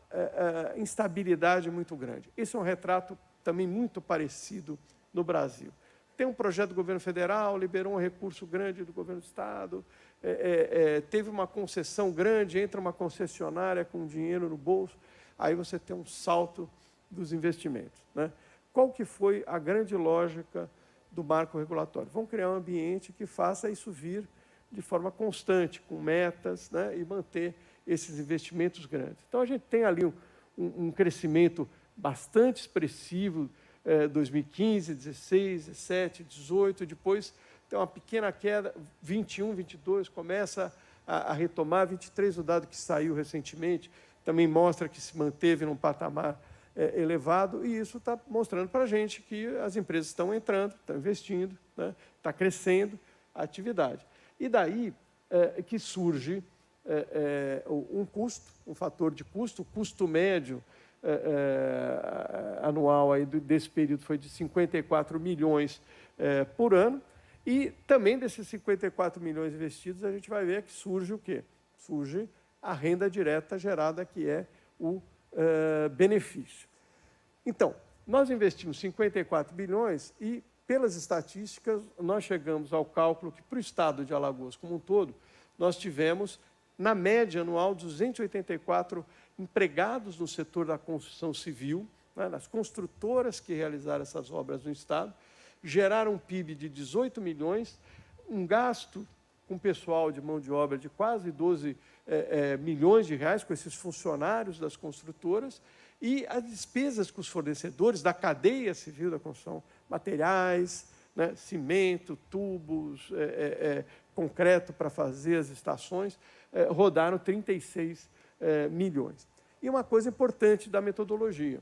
instabilidade muito grande. Esse é um retrato também muito parecido no Brasil. Tem um projeto do governo federal, liberou um recurso grande do governo do estado, teve uma concessão grande, entra uma concessionária com dinheiro no bolso, aí você tem um salto dos investimentos, né? Qual que foi a grande lógica do marco regulatório? Vamos criar um ambiente que faça isso vir de forma constante, com metas, né? E manter esses investimentos grandes. Então, a gente tem ali um crescimento bastante expressivo, 2015, 16, 17, 18, depois tem uma pequena queda, 21, 22, começa a retomar, 23, o dado que saiu recentemente, também mostra que se manteve num patamar elevado, e isso está mostrando para a gente que as empresas estão entrando, estão investindo, né? Está crescendo a atividade. E daí que surge um custo, um fator de custo, o custo médio anual aí desse período foi de 54 milhões por ano, e também desses 54 milhões investidos, a gente vai ver que surge o quê? Surge a renda direta gerada, que é o benefício. Então, nós investimos 54 bilhões e, pelas estatísticas, nós chegamos ao cálculo que, para o estado de Alagoas como um todo, nós tivemos, na média anual, 284 empregados no setor da construção civil, né, nas construtoras que realizaram essas obras no estado, geraram um PIB de 18 milhões, um gasto com pessoal de mão de obra de quase 12 milhões de reais com esses funcionários das construtoras, e as despesas com os fornecedores da cadeia civil da construção, materiais, né, cimento, tubos, concreto para fazer as estações, rodaram 36 milhões. E uma coisa importante da metodologia,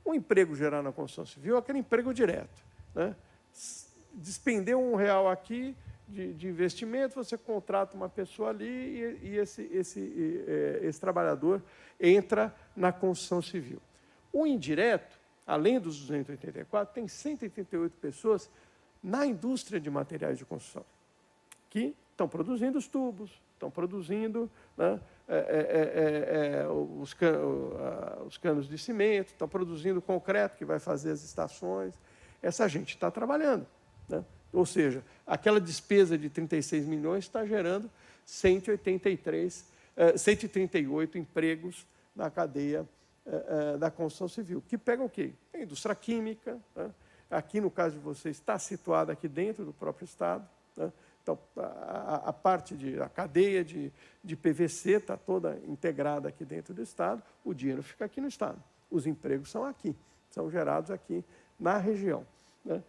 o emprego gerado na construção civil é aquele emprego direto, né? Despendeu R$1 aqui de investimento, você contrata uma pessoa ali e esse trabalhador entra na construção civil. O indireto, além dos 284, tem 188 pessoas na indústria de materiais de construção, que estão produzindo os tubos, estão produzindo, né, os canos de cimento, estão produzindo concreto que vai fazer as estações. Essa gente está trabalhando, né? Ou seja, aquela despesa de 36 milhões está gerando 138 empregos na cadeia da construção civil, que pega o quê? A indústria química, né? Aqui, no caso de vocês, está situada aqui dentro do próprio estado, né? Então, a parte a cadeia de PVC está toda integrada aqui dentro do estado, o dinheiro fica aqui no estado, os empregos são aqui, são gerados aqui na região, né?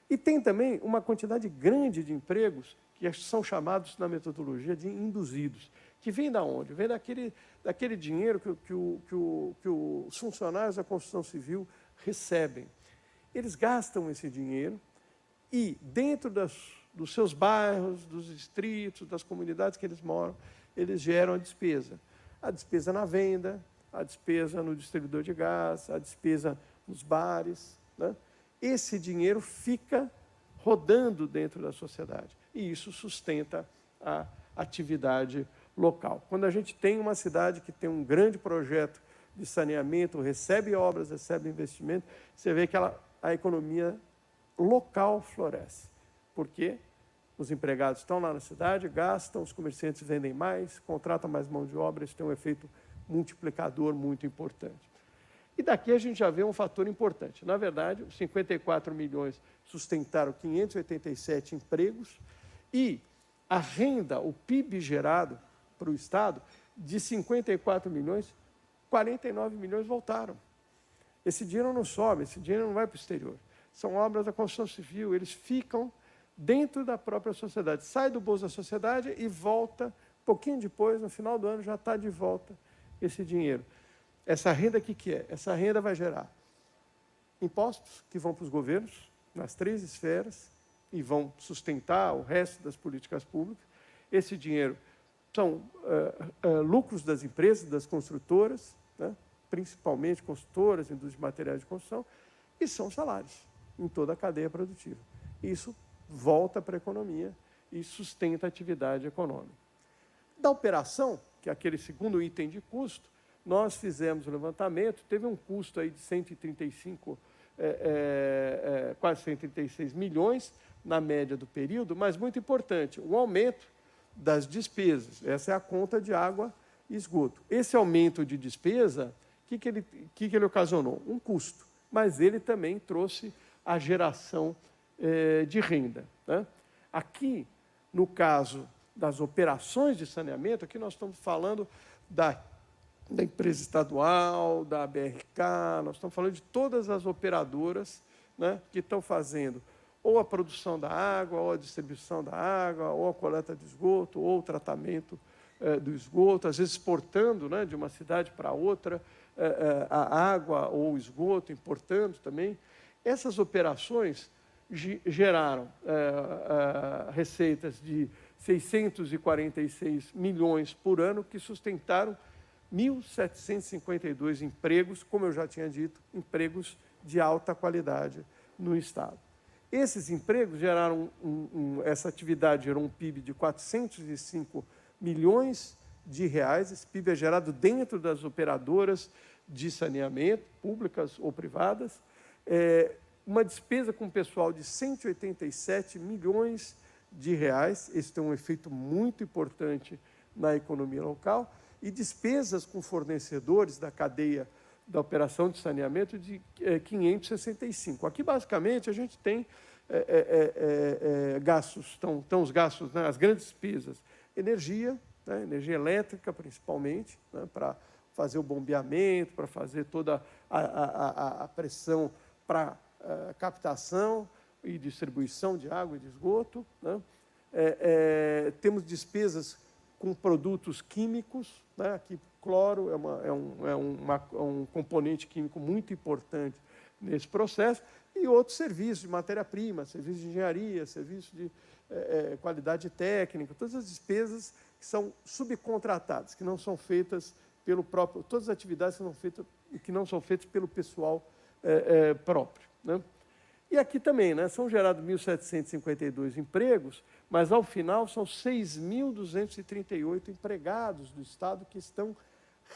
E tem também uma quantidade grande de empregos que são chamados na metodologia de induzidos, que vem da onde? Vem daquele dinheiro que os funcionários da construção civil recebem. Eles gastam esse dinheiro e, dentro dos seus bairros, dos distritos, das comunidades que eles moram, eles geram a despesa. A despesa na venda, a despesa no distribuidor de gás, a despesa nos bares, né? Esse dinheiro fica rodando dentro da sociedade e isso sustenta a atividade local. Quando a gente tem uma cidade que tem um grande projeto de saneamento, recebe obras, recebe investimento, você vê que a economia local floresce, porque os empregados estão lá na cidade, gastam, os comerciantes vendem mais, contratam mais mão de obra, isso tem um efeito multiplicador muito importante. E daqui a gente já vê um fator importante. Na verdade, os 54 milhões sustentaram 587 empregos e a renda, o PIB gerado para o Estado, de 54 milhões, 49 milhões voltaram. Esse dinheiro não sobe, esse dinheiro não vai para o exterior. São obras da construção civil, eles ficam dentro da própria sociedade. Sai do bolso da sociedade e volta, um pouquinho depois, no final do ano, já está de volta esse dinheiro. Essa renda, o que é? Essa renda vai gerar impostos que vão para os governos, nas 3 esferas, e vão sustentar o resto das políticas públicas. Esse dinheiro são lucros das empresas, das construtoras, né? Principalmente construtoras, indústria de materiais de construção, e são salários em toda a cadeia produtiva. Isso volta para a economia e sustenta a atividade econômica. Da operação, que é aquele segundo item de custo, nós fizemos o levantamento, teve um custo aí de 135, quase 136 milhões na média do período, mas muito importante, o aumento das despesas. Essa é a conta de água e esgoto. Esse aumento de despesa, o que ele ocasionou? Um custo, mas ele também trouxe a geração de renda, né? Aqui, no caso das operações de saneamento, aqui nós estamos falando da empresa estadual, da BRK, nós estamos falando de todas as operadoras, né, que estão fazendo ou a produção da água, ou a distribuição da água, ou a coleta de esgoto, ou o tratamento do esgoto, às vezes exportando, né, de uma cidade para outra a água ou o esgoto, importando também. Essas operações geraram receitas de 646 milhões por ano, que sustentaram 1.752 empregos, como eu já tinha dito, empregos de alta qualidade no Estado. Esses empregos geraram, essa atividade gerou um PIB de 405 milhões de reais. Esse PIB é gerado dentro das operadoras de saneamento, públicas ou privadas. Uma despesa com pessoal de 187 milhões de reais. Esse tem um efeito muito importante na economia local. E despesas com fornecedores da cadeia da operação de saneamento de 565. Aqui, basicamente, a gente tem gastos, estão os gastos, né, as grandes despesas, energia, né, energia elétrica, principalmente, né, para fazer o bombeamento, para fazer toda a pressão para captação e distribuição de água e de esgoto, né. Temos despesas com produtos químicos, né? Aqui, cloro é um componente químico muito importante nesse processo, e outros serviços de matéria-prima, serviços de engenharia, serviços de qualidade técnica, todas as despesas que são subcontratadas, que não são feitas pelo próprio, todas as atividades que não são feitas pelo pessoal próprio, né? E aqui também, né, são gerados 1.752 empregos, mas, ao final, são 6.238 empregados do Estado que estão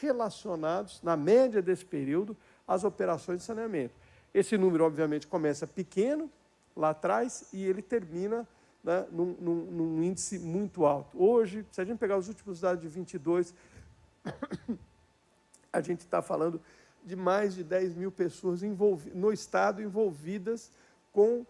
relacionados, na média desse período, às operações de saneamento. Esse número, obviamente, começa pequeno, lá atrás, e ele termina, né, num índice muito alto. Hoje, se a gente pegar os últimos dados de 22, a gente está falando de mais de 10 mil pessoas no Estado envolvidas com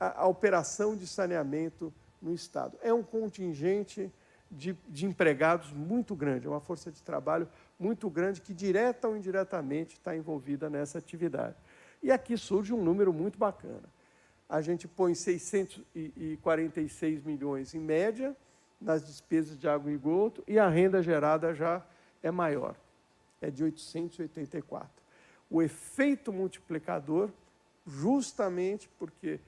a operação de saneamento no Estado. É um contingente de empregados muito grande, é uma força de trabalho muito grande que, direta ou indiretamente, está envolvida nessa atividade. E aqui surge um número muito bacana. A gente põe 646 milhões em média nas despesas de água e esgoto, e a renda gerada já é maior, é de 884. O efeito multiplicador, justamente porque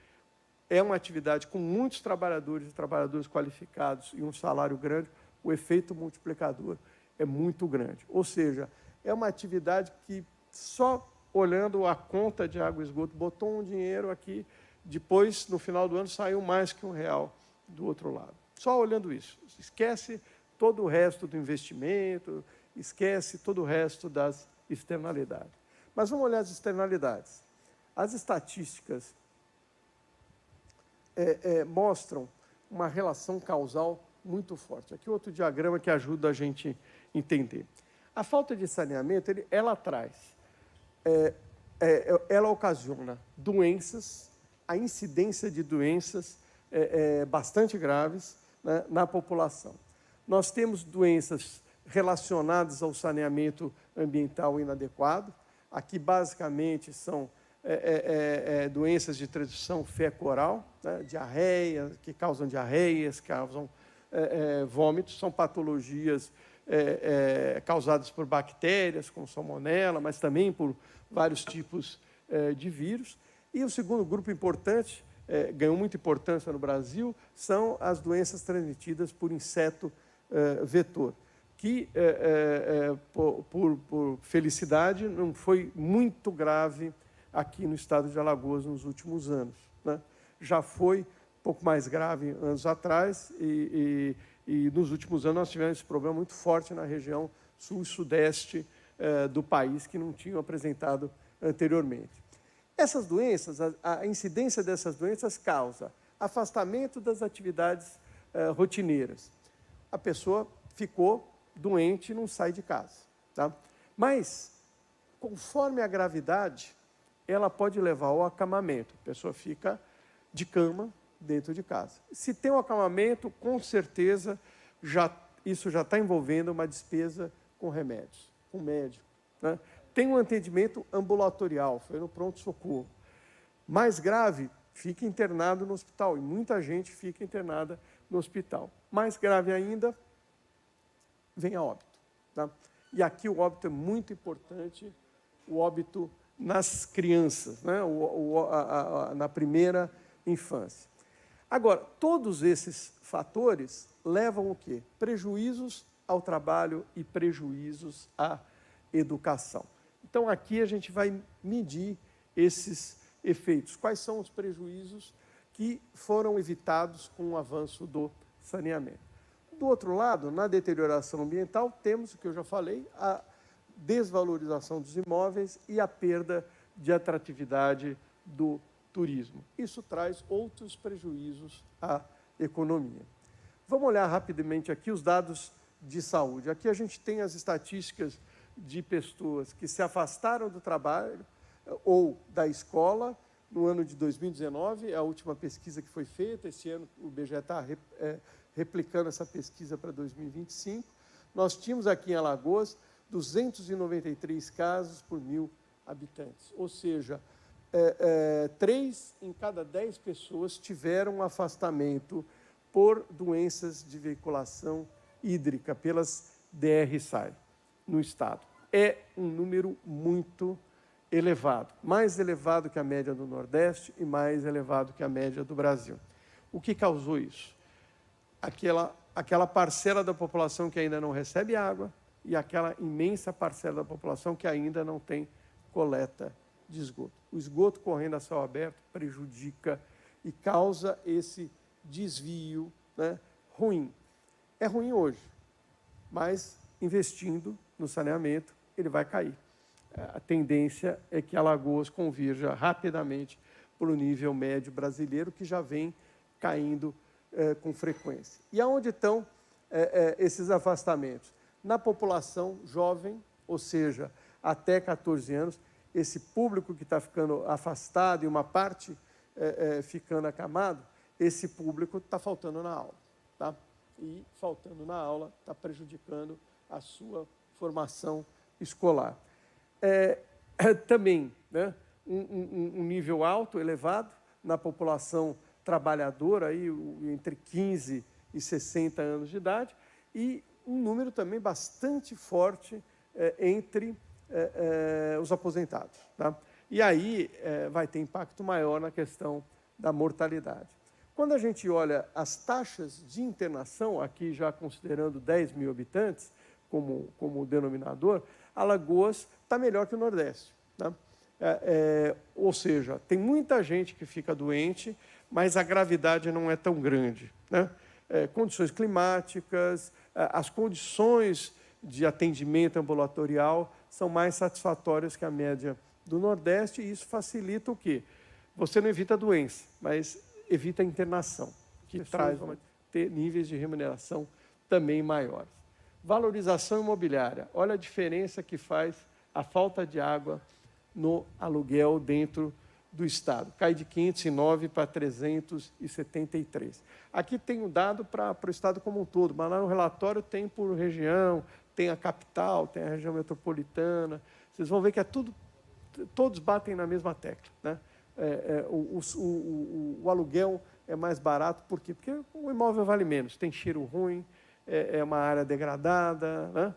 é uma atividade com muitos trabalhadores e trabalhadores qualificados e um salário grande, o efeito multiplicador é muito grande. Ou seja, é uma atividade que, só olhando a conta de água e esgoto, botou um dinheiro aqui, depois, no final do ano, saiu mais que R$1 do outro lado. Só olhando isso. Esquece todo o resto do investimento, esquece todo o resto das externalidades. Mas vamos olhar as externalidades. As estatísticas mostram uma relação causal muito forte. Aqui outro diagrama que ajuda a gente a entender. A falta de saneamento, ela ocasiona doenças, a incidência de doenças bastante graves, né, na população. Nós temos doenças relacionadas ao saneamento ambiental inadequado. Aqui, basicamente, são doenças de transmissão fecal-oral, né, diarreia, que causam diarreias, causam vômitos, são patologias causadas por bactérias, como salmonela, mas também por vários tipos de vírus. E o segundo grupo importante, ganhou muita importância no Brasil, são as doenças transmitidas por inseto vetor, que, por felicidade, não foi muito grave aqui no estado de Alagoas nos últimos anos, né? Já foi um pouco mais grave anos atrás e nos últimos anos nós tivemos esse problema muito forte na região sul e sudeste do país, que não tinham apresentado anteriormente. Essas doenças, a incidência dessas doenças causa afastamento das atividades rotineiras. A pessoa ficou doente e não sai de casa, tá? Mas, conforme a gravidade, ela pode levar ao acamamento. A pessoa fica de cama dentro de casa. Se tem um acamamento, com certeza, isso já está envolvendo uma despesa com remédios, com médico, né? Tem um atendimento ambulatorial, foi no pronto-socorro. Mais grave, fica internado no hospital, e muita gente fica internada no hospital. Mais grave ainda, vem a óbito, tá? E aqui o óbito é muito importante, o óbito nas crianças, né? Na primeira infância. Agora, todos esses fatores levam o quê? Prejuízos ao trabalho e prejuízos à educação. Então, aqui a gente vai medir esses efeitos. Quais são os prejuízos que foram evitados com o avanço do saneamento? Do outro lado, na deterioração ambiental, temos o que eu já falei, a desvalorização dos imóveis e a perda de atratividade do turismo. Isso traz outros prejuízos à economia. Vamos olhar rapidamente aqui os dados de saúde. Aqui a gente tem as estatísticas de pessoas que se afastaram do trabalho ou da escola no ano de 2019, a última pesquisa que foi feita. Esse ano o IBGE está replicando essa pesquisa para 2025. Nós tínhamos aqui em Alagoas 293 casos por 1.000 habitantes, ou seja, 3 em cada 10 pessoas tiveram um afastamento por doenças de veiculação hídrica, pelas DR-SAI, no estado. É um número muito elevado, mais elevado que a média do Nordeste e mais elevado que a média do Brasil. O que causou isso? Aquela parcela da população que ainda não recebe água e aquela imensa parcela da população que ainda não tem coleta de esgoto. O esgoto correndo a céu aberto prejudica e causa esse desvio, né, ruim. É ruim hoje, mas investindo no saneamento, ele vai cair. A tendência é que Alagoas convirja rapidamente para o nível médio brasileiro, que já vem caindo com frequência. E aonde estão esses afastamentos? Na população jovem, ou seja, até 14 anos, esse público que está ficando afastado e uma parte ficando acamado, esse público está faltando na aula, tá? E faltando na aula está prejudicando a sua formação escolar. Também, né, um nível alto, elevado, na população trabalhadora, aí, entre 15 e 60 anos de idade, e um número também bastante forte entre os aposentados, tá? E aí vai ter impacto maior na questão da mortalidade. Quando a gente olha as taxas de internação, aqui já considerando 10.000 habitantes como denominador, Alagoas está melhor que o Nordeste, tá? Ou seja, tem muita gente que fica doente, mas a gravidade não é tão grande, né? Condições climáticas, as condições de atendimento ambulatorial são mais satisfatórias que a média do Nordeste, e isso facilita o quê? Você não evita a doença, mas evita a internação, que traz ter níveis de remuneração também maiores. Valorização imobiliária. Olha a diferença que faz a falta de água no aluguel dentro do Estado. Cai de 509 para 373. Aqui tem um dado para o Estado como um todo, mas lá no relatório tem por região, tem a capital, tem a região metropolitana. Vocês vão ver que é tudo todos batem na mesma tecla, né? O aluguel é mais barato, por quê? Porque o imóvel vale menos, tem cheiro ruim, é uma área degradada, né?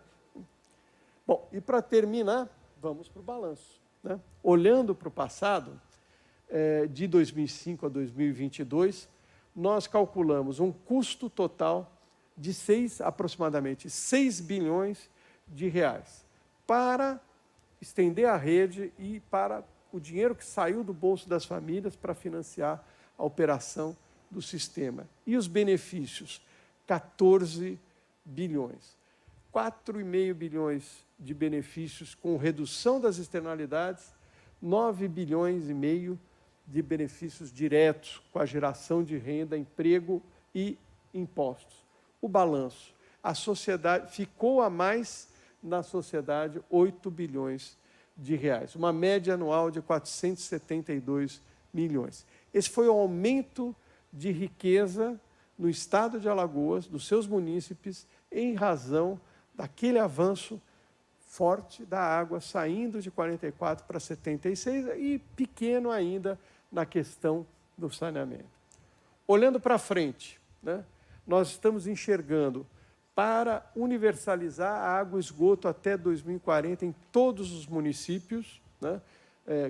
Bom, e para terminar, vamos para o balanço, né? Olhando para o passado, de 2005 a 2022, nós calculamos um custo total de aproximadamente 6 bilhões de reais para estender a rede e para o dinheiro que saiu do bolso das famílias para financiar a operação do sistema. E os benefícios? 14 bilhões. 4,5 bilhões de benefícios com redução das externalidades, 9 bilhões e meio de benefícios diretos com a geração de renda, emprego e impostos. O balanço, a sociedade ficou a mais na sociedade 8 bilhões de reais, uma média anual de 472 milhões. Esse foi o aumento de riqueza no estado de Alagoas, dos seus munícipes, em razão daquele avanço forte da água, saindo de 44 para 76 e pequeno ainda na questão do saneamento. Olhando para frente, né, nós estamos enxergando para universalizar a água e esgoto até 2040 em todos os municípios, né,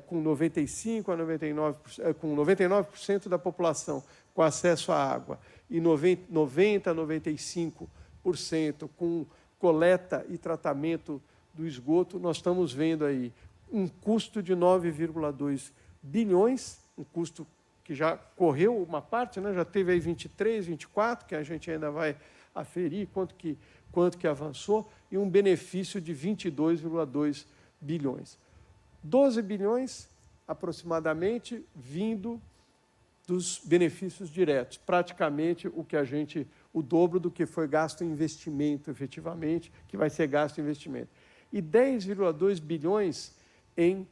com 95% a 99%, com 99% da população com acesso à água e 90% a 95% com coleta e tratamento do esgoto, nós estamos vendo aí um custo de 9,2 bilhões, um custo que já correu uma parte, né, já teve aí 23, 24, que a gente ainda vai aferir quanto que avançou, e um benefício de 22,2 bilhões. 12 bilhões, aproximadamente, vindo dos benefícios diretos, praticamente o dobro do que foi gasto em investimento, efetivamente, que vai ser gasto em investimento. E 10,2 bilhões em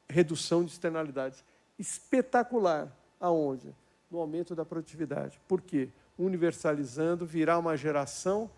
redução de externalidades. Espetacular. Aonde? No aumento da produtividade. Por quê? Universalizando, virá uma geração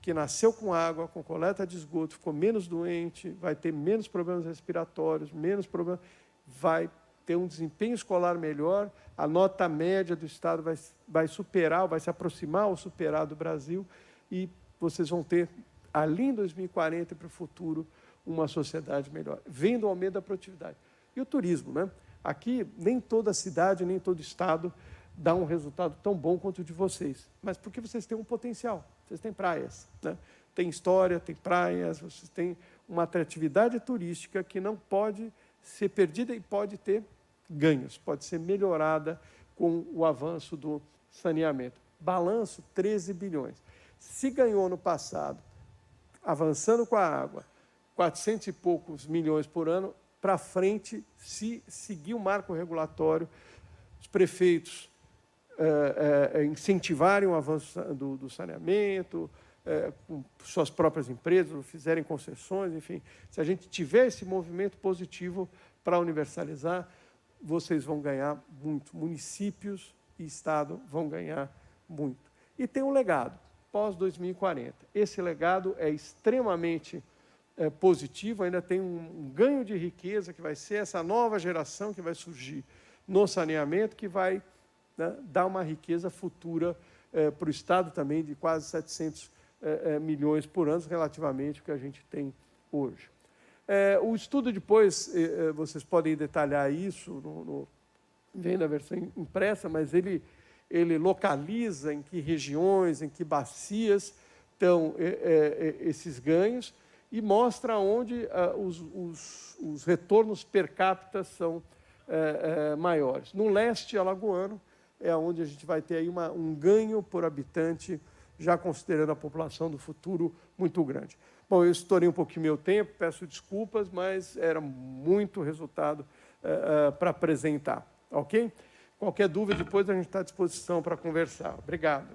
que nasceu com água, com coleta de esgoto, ficou menos doente, vai ter menos problemas respiratórios, menos problemas, vai ter um desempenho escolar melhor, a nota média do Estado vai superar, vai se aproximar ou superar do Brasil, e vocês vão ter, ali em 2040 para o futuro, uma sociedade melhor. Vendo o aumento da produtividade. E o turismo, né? Aqui, nem toda cidade, nem todo estado dá um resultado tão bom quanto o de vocês. Mas porque vocês têm um potencial, vocês têm praias, né? Tem história, tem praias, vocês têm uma atratividade turística que não pode ser perdida e pode ter ganhos, pode ser melhorada com o avanço do saneamento. Balanço, 13 bilhões. Se ganhou no passado, avançando com a água, 400 e poucos milhões por ano, para frente, se seguir o marco regulatório, os prefeitos incentivarem o avanço do saneamento, com suas próprias empresas, fizerem concessões, enfim. Se a gente tiver esse movimento positivo para universalizar, vocês vão ganhar muito. Municípios e Estado vão ganhar muito. E tem um legado, pós-2040. Esse legado é extremamente positivo, ainda tem um ganho de riqueza, que vai ser essa nova geração que vai surgir no saneamento, que vai, né, dar uma riqueza futura para o Estado também de quase 700 milhões por ano, relativamente ao que a gente tem hoje. O estudo depois, vocês podem detalhar isso, vem na versão impressa, mas ele localiza em que regiões, em que bacias estão esses ganhos, e mostra onde os retornos per capita são maiores. No leste alagoano é onde a gente vai ter aí um ganho por habitante, já considerando a população do futuro muito grande. Bom, eu estourei um pouquinho meu tempo, peço desculpas, mas era muito resultado para apresentar, ok? Qualquer dúvida, depois a gente está à disposição para conversar. Obrigado.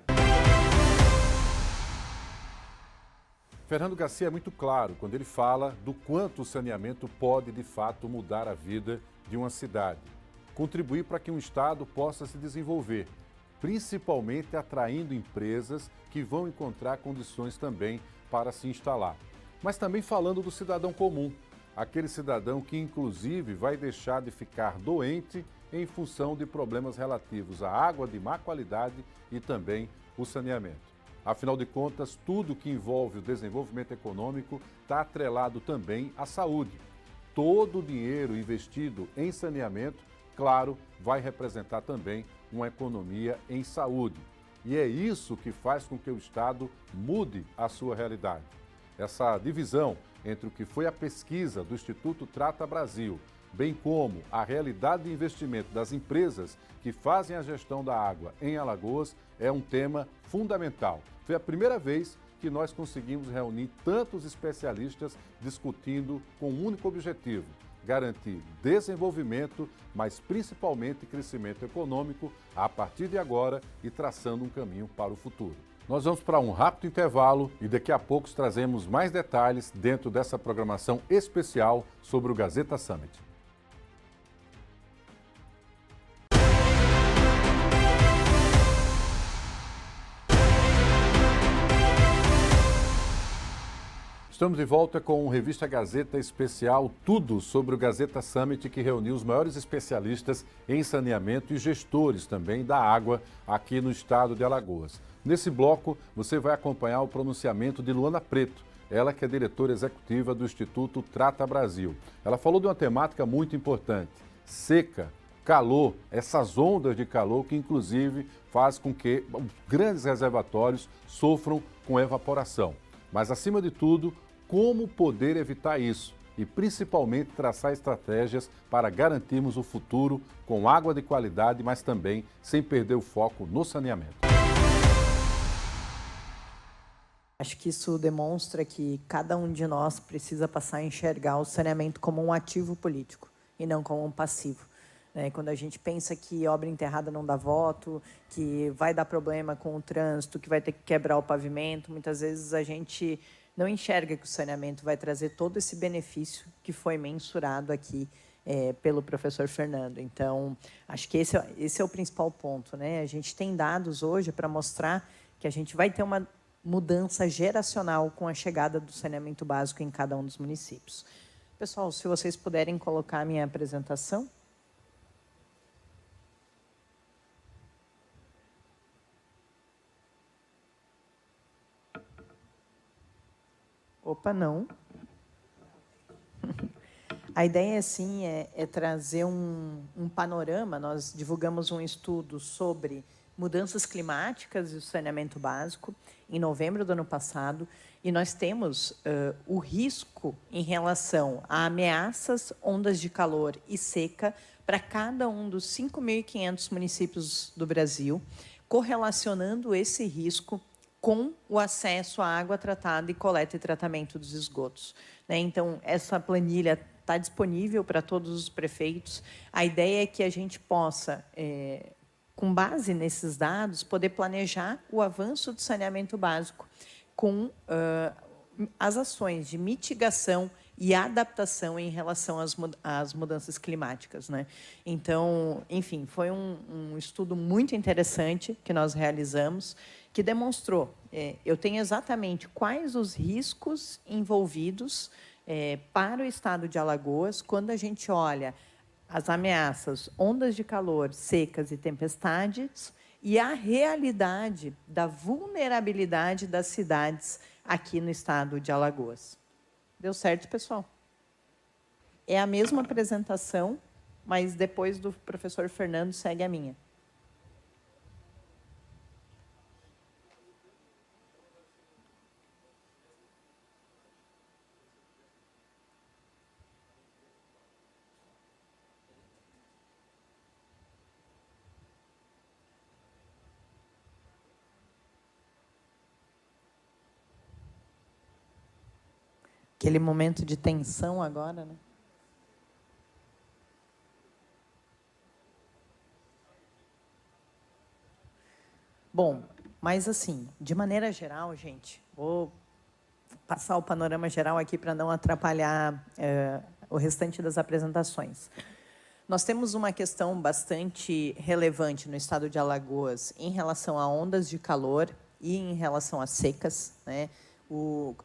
Fernando Garcia é muito claro quando ele fala do quanto o saneamento pode, de fato, mudar a vida de uma cidade, contribuir para que um estado possa se desenvolver, principalmente atraindo empresas que vão encontrar condições também para se instalar. Mas também falando do cidadão comum, aquele cidadão que, inclusive, vai deixar de ficar doente em função de problemas relativos à água de má qualidade e também o saneamento. Afinal de contas, tudo que envolve o desenvolvimento econômico está atrelado também à saúde. Todo o dinheiro investido em saneamento, claro, vai representar também uma economia em saúde. E é isso que faz com que o Estado mude a sua realidade. Essa divisão entre o que foi a pesquisa do Instituto Trata Brasil, bem como a realidade de investimento das empresas que fazem a gestão da água em Alagoas, é um tema fundamental. Foi a primeira vez que nós conseguimos reunir tantos especialistas discutindo com um único objetivo: garantir desenvolvimento, mas principalmente crescimento econômico a partir de agora e traçando um caminho para o futuro. Nós vamos para um rápido intervalo e daqui a pouco trazemos mais detalhes dentro dessa programação especial sobre o Gazeta Summit. Estamos de volta com o Revista Gazeta Especial, tudo sobre o Gazeta Summit, que reuniu os maiores especialistas em saneamento e gestores também da água aqui no estado de Alagoas. Nesse bloco, você vai acompanhar o pronunciamento de Luana Preto, ela que é diretora executiva do Instituto Trata Brasil. Ela falou de uma temática muito importante: seca, calor, essas ondas de calor que inclusive faz com que grandes reservatórios sofram com evaporação. Mas, acima de tudo, como poder evitar isso e, principalmente, traçar estratégias para garantirmos o futuro com água de qualidade, mas também sem perder o foco no saneamento. Acho que isso demonstra que cada um de nós precisa passar a enxergar o saneamento como um ativo político e não como um passivo. Quando a gente pensa que obra enterrada não dá voto, que vai dar problema com o trânsito, que vai ter que quebrar o pavimento, muitas vezes a gente não enxerga que o saneamento vai trazer todo esse benefício que foi mensurado aqui pelo professor Fernando. Então, acho que esse é o principal ponto, né? A gente tem dados hoje para mostrar que a gente vai ter uma mudança geracional com a chegada do saneamento básico em cada um dos municípios. Pessoal, se vocês puderem colocar a minha apresentação. Opa, não. A ideia, assim, é trazer um panorama. Nós divulgamos um estudo sobre mudanças climáticas e o saneamento básico em novembro do ano passado, e nós temos o risco em relação a ameaças, ondas de calor e seca para cada um dos 5.500 municípios do Brasil, correlacionando esse risco com o acesso à água tratada e coleta e tratamento dos esgotos. Então, essa planilha está disponível para todos os prefeitos. A ideia é que a gente possa, com base nesses dados, poder planejar o avanço do saneamento básico com as ações de mitigação e adaptação em relação às mudanças climáticas, né? Então, enfim, foi um estudo muito interessante que nós realizamos, que demonstrou, eu tenho exatamente quais os riscos envolvidos para o estado de Alagoas quando a gente olha as ameaças, ondas de calor, secas e tempestades, e a realidade da vulnerabilidade das cidades aqui no estado de Alagoas. Deu certo, pessoal? É a mesma apresentação, mas depois do professor Fernando segue a minha. Aquele momento de tensão agora, né? Bom, mas assim, de maneira geral, gente, vou passar o panorama geral aqui para não atrapalhar o restante das apresentações. Nós temos uma questão bastante relevante no estado de Alagoas em relação a ondas de calor e em relação a secas, né?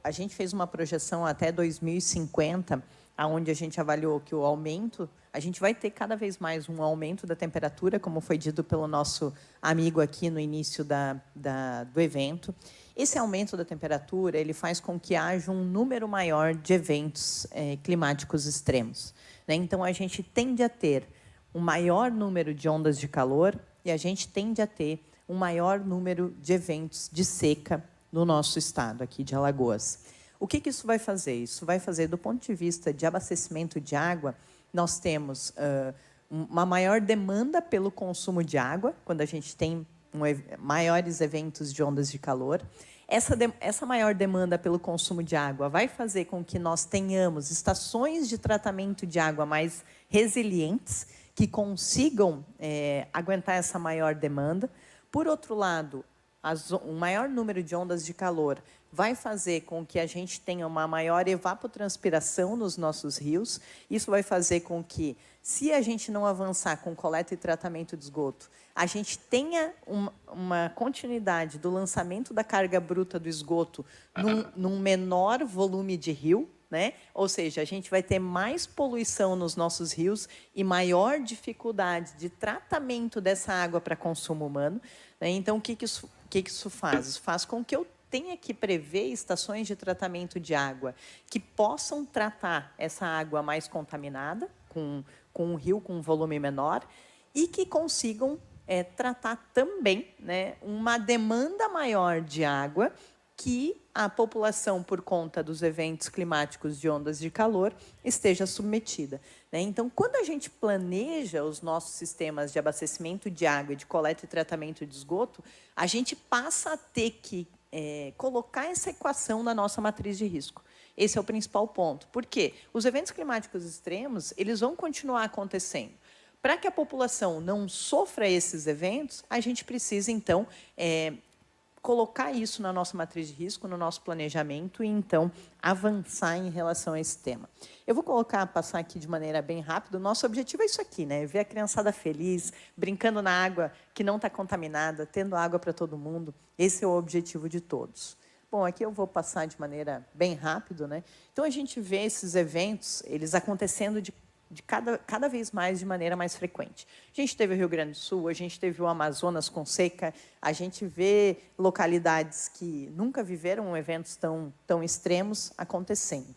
A gente fez uma projeção até 2050, onde a gente avaliou que o aumento, a gente vai ter cada vez mais um aumento da temperatura, como foi dito pelo nosso amigo aqui no início do evento. Esse aumento da temperatura ele faz com que haja um número maior de eventos climáticos extremos, né? Então, a gente tende a ter um maior número de ondas de calor e a gente tende a ter um maior número de eventos de seca no nosso estado, aqui de Alagoas. O que isso vai fazer? Isso vai fazer, do ponto de vista de abastecimento de água, nós temos uma maior demanda pelo consumo de água, quando a gente tem maiores eventos de ondas de calor. Essa maior demanda pelo consumo de água vai fazer com que nós tenhamos estações de tratamento de água mais resilientes, que consigam aguentar essa maior demanda. Por outro lado, um maior número de ondas de calor vai fazer com que a gente tenha uma maior evapotranspiração nos nossos rios. Isso vai fazer com que, se a gente não avançar com coleta e tratamento de esgoto, a gente tenha uma continuidade do lançamento da carga bruta do esgoto num menor volume de rio, né? Ou seja, a gente vai ter mais poluição nos nossos rios e maior dificuldade de tratamento dessa água para consumo humano, né? Então, o que isso faz? Isso faz com que eu tenha que prever estações de tratamento de água que possam tratar essa água mais contaminada, com um rio com um volume menor, e que consigam tratar também, né, uma demanda maior de água que a população, por conta dos eventos climáticos de ondas de calor, esteja submetida, né? Então, quando a gente planeja os nossos sistemas de abastecimento de água e de coleta e tratamento de esgoto, a gente passa a ter que colocar essa equação na nossa matriz de risco. Esse é o principal ponto. Por quê? Os eventos climáticos extremos, eles vão continuar acontecendo. Para que a população não sofra esses eventos, a gente precisa, então, colocar isso na nossa matriz de risco, no nosso planejamento, e, então, avançar em relação a esse tema. Eu vou passar aqui de maneira bem rápida. O nosso objetivo é isso aqui, né? Ver a criançada feliz, brincando na água que não está contaminada, tendo água para todo mundo. Esse é o objetivo de todos. Bom, aqui eu vou passar de maneira bem rápida, né? Então, a gente vê esses eventos, eles acontecendo cada vez mais de maneira mais frequente. A gente teve o Rio Grande do Sul, a gente teve o Amazonas com seca, a gente vê localidades que nunca viveram eventos tão extremos acontecendo.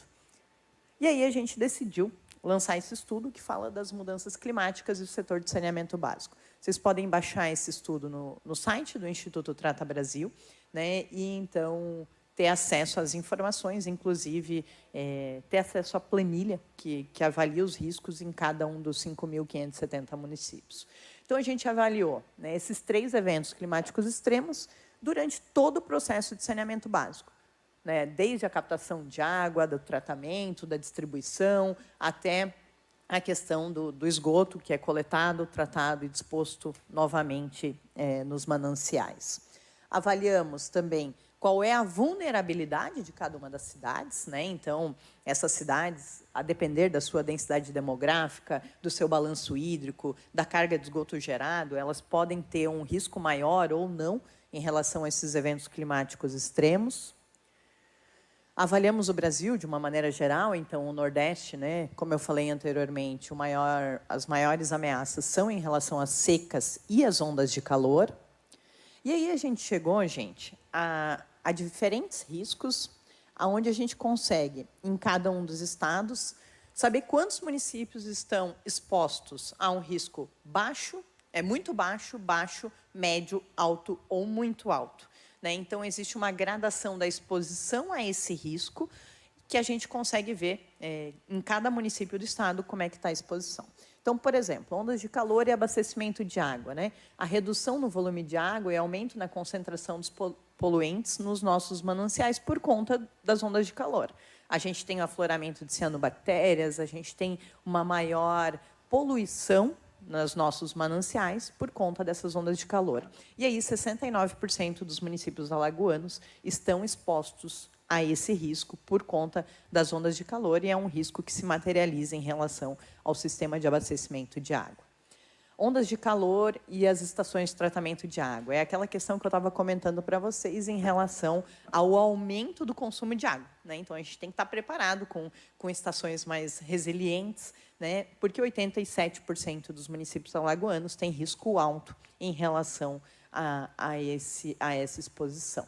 E aí a gente decidiu lançar esse estudo que fala das mudanças climáticas e do setor de saneamento básico. Vocês podem baixar esse estudo no site do Instituto Trata Brasil, né? E, então, ter acesso às informações, inclusive ter acesso à planilha que avalia os riscos em cada um dos 5.570 municípios. Então, a gente avaliou, né, esses 3 eventos climáticos extremos durante todo o processo de saneamento básico, né, desde a captação de água, do tratamento, da distribuição, até a questão do esgoto, que é coletado, tratado e disposto novamente nos mananciais. Avaliamos também qual é a vulnerabilidade de cada uma das cidades, né? Então, essas cidades, a depender da sua densidade demográfica, do seu balanço hídrico, da carga de esgoto gerado, elas podem ter um risco maior ou não em relação a esses eventos climáticos extremos. Avaliamos o Brasil de uma maneira geral, então o Nordeste, né? Como eu falei anteriormente, as maiores ameaças são em relação às secas e às ondas de calor. E aí a gente chegou, gente, a diferentes riscos, onde a gente consegue, em cada um dos estados, saber quantos municípios estão expostos a um risco baixo, muito baixo, baixo, médio, alto ou muito alto, né? Então, existe uma gradação da exposição a esse risco que a gente consegue ver em cada município do estado como é que está a exposição. Então, por exemplo, ondas de calor e abastecimento de água, né? A redução no volume de água e aumento na concentração dos poluentes nos nossos mananciais por conta das ondas de calor. A gente tem o afloramento de cianobactérias, a gente tem uma maior poluição nos nossos mananciais por conta dessas ondas de calor. E aí, 69% dos municípios alagoanos estão expostos a esse risco por conta das ondas de calor, e é um risco que se materializa em relação ao sistema de abastecimento de água. Ondas de calor e as estações de tratamento de água. É aquela questão que eu estava comentando para vocês em relação ao aumento do consumo de água, né? Então, a gente tem que estar preparado com estações mais resilientes, né? Porque 87% dos municípios alagoanos têm risco alto em relação a essa exposição.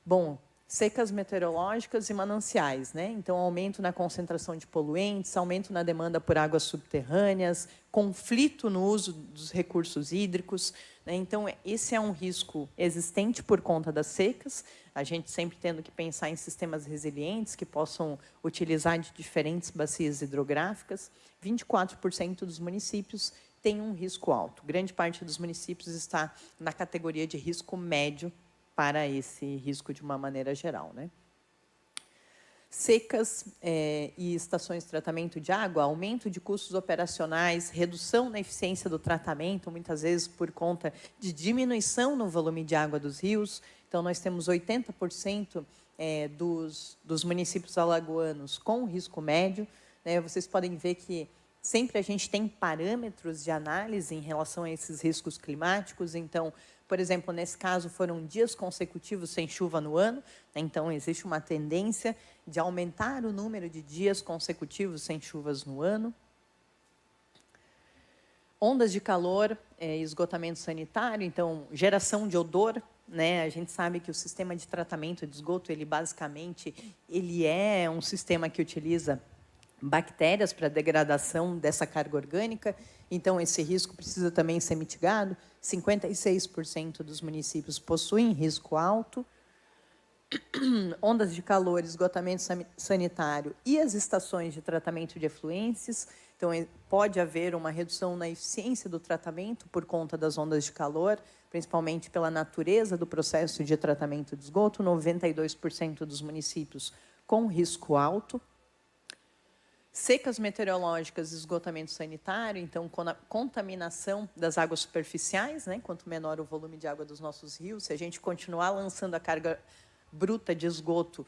Bom, secas meteorológicas e mananciais, né? Então, aumento na concentração de poluentes, aumento na demanda por águas subterrâneas, conflito no uso dos recursos hídricos, né? Então, esse é um risco existente por conta das secas, a gente sempre tendo que pensar em sistemas resilientes que possam utilizar de diferentes bacias hidrográficas. 24% dos municípios têm um risco alto. Grande parte dos municípios está na categoria de risco médio para esse risco de uma maneira geral, né? Secas e estações de tratamento de água, aumento de custos operacionais, redução na eficiência do tratamento, muitas vezes por conta de diminuição no volume de água dos rios. Então, nós temos 80% dos municípios alagoanos com risco médio, né? Vocês podem ver que sempre a gente tem parâmetros de análise em relação a esses riscos climáticos. Então, por exemplo, nesse caso, foram dias consecutivos sem chuva no ano, né? Então, existe uma tendência de aumentar o número de dias consecutivos sem chuvas no ano. Ondas de calor, esgotamento sanitário, então, geração de odor, né? A gente sabe que o sistema de tratamento de esgoto, ele basicamente, ele é um sistema que utiliza bactérias para degradação dessa carga orgânica, então esse risco precisa também ser mitigado. 56% dos municípios possuem risco alto. Ondas de calor, esgotamento sanitário e as estações de tratamento de efluentes. Então, pode haver uma redução na eficiência do tratamento por conta das ondas de calor, principalmente pela natureza do processo de tratamento de esgoto. 92% dos municípios com risco alto. Secas meteorológicas e esgotamento sanitário, então, com a contaminação das águas superficiais, né? Quanto menor o volume de água dos nossos rios, se a gente continuar lançando a carga bruta de esgoto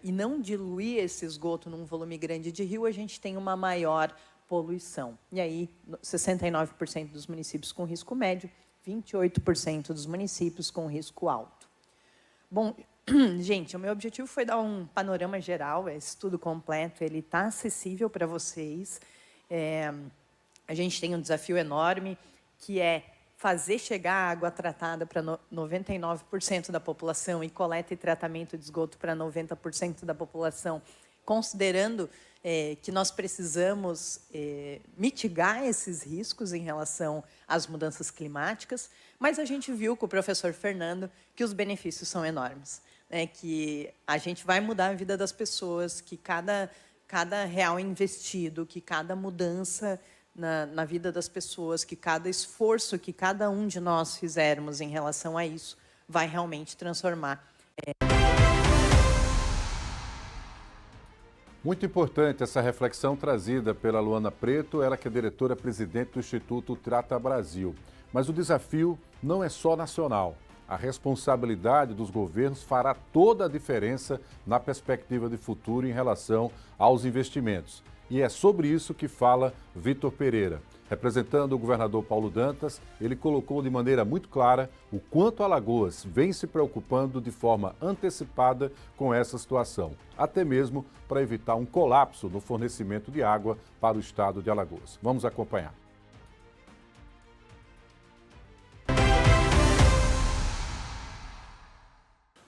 e não diluir esse esgoto num volume grande de rio, a gente tem uma maior poluição. E aí, 69% dos municípios com risco médio, 28% dos municípios com risco alto. Bom, gente, o meu objetivo foi dar um panorama geral, esse estudo completo, ele está acessível para vocês. A gente tem um desafio enorme, que é fazer chegar a água tratada para 99% da população e coleta e tratamento de esgoto para 90% da população, considerando que nós precisamos mitigar esses riscos em relação às mudanças climáticas, mas a gente viu com o professor Fernando que os benefícios são enormes, né? Que a gente vai mudar a vida das pessoas, que cada real investido, que cada mudança na vida das pessoas, que cada esforço que cada um de nós fizermos em relação a isso vai realmente transformar. Muito importante essa reflexão trazida pela Luana Preto, ela que é diretora-presidente do Instituto Trata Brasil. Mas o desafio não é só nacional. A responsabilidade dos governos fará toda a diferença na perspectiva de futuro em relação aos investimentos. E é sobre isso que fala Vitor Pereira. Representando o governador Paulo Dantas, ele colocou de maneira muito clara o quanto Alagoas vem se preocupando de forma antecipada com essa situação, até mesmo para evitar um colapso no fornecimento de água para o estado de Alagoas. Vamos acompanhar.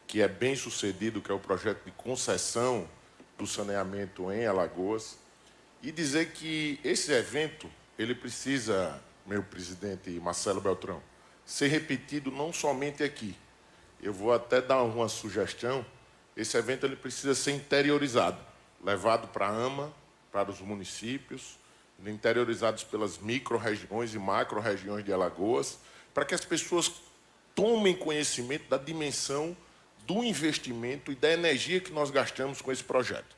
Que é bem sucedido, que é o projeto de concessão do saneamento em Alagoas, e dizer que esse evento, ele precisa, meu presidente Marcelo Beltrão, ser repetido não somente aqui. Eu vou até dar uma sugestão, esse evento ele precisa ser interiorizado, levado para a AMA, para os municípios, interiorizados pelas micro-regiões e macro-regiões de Alagoas, para que as pessoas tomem conhecimento da dimensão do investimento e da energia que nós gastamos com esse projeto.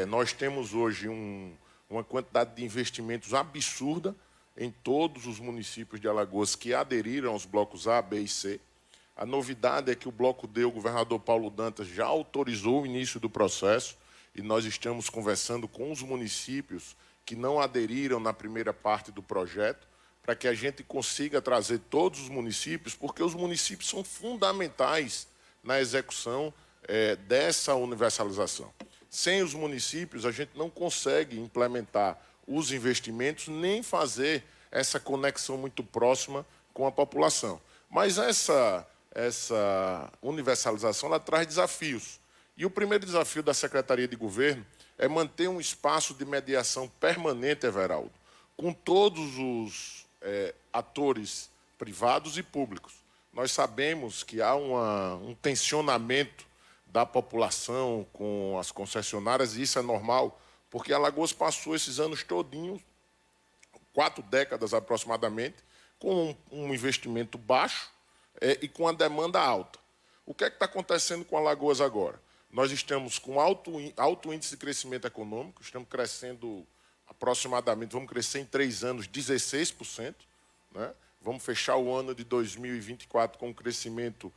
Nós temos hoje uma quantidade de investimentos absurda em todos os municípios de Alagoas que aderiram aos blocos A, B e C. A novidade é que o bloco D, o governador Paulo Dantas, já autorizou o início do processo e nós estamos conversando com os municípios que não aderiram na primeira parte do projeto para que a gente consiga trazer todos os municípios, porque os municípios são fundamentais na execução dessa universalização. Sem os municípios, a gente não consegue implementar os investimentos nem fazer essa conexão muito próxima com a população. Mas essa universalização ela traz desafios. E o primeiro desafio da Secretaria de Governo é manter um espaço de mediação permanente, Everaldo, com todos os atores privados e públicos. Nós sabemos que há um tensionamento da população com as concessionárias, e isso é normal, porque Alagoas passou esses anos todinhos, 4 décadas aproximadamente, com um investimento baixo e com a demanda alta. O que é que está acontecendo com Alagoas agora? Nós estamos com alto índice de crescimento econômico, estamos crescendo aproximadamente, vamos crescer em 3 anos 16%, né? Vamos fechar o ano de 2024 com um crescimento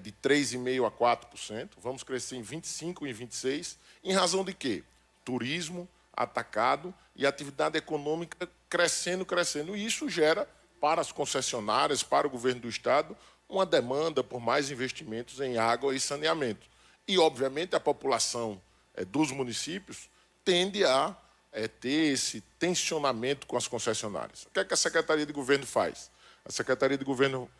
de 3,5% a 4%, vamos crescer em 25% e em 26%, em razão de quê? Turismo, atacado e atividade econômica crescendo. E isso gera, para as concessionárias, para o governo do Estado, uma demanda por mais investimentos em água e saneamento. E, obviamente, a população dos municípios tende a ter esse tensionamento com as concessionárias. O que é que a Secretaria de Governo faz? A Secretaria de Governo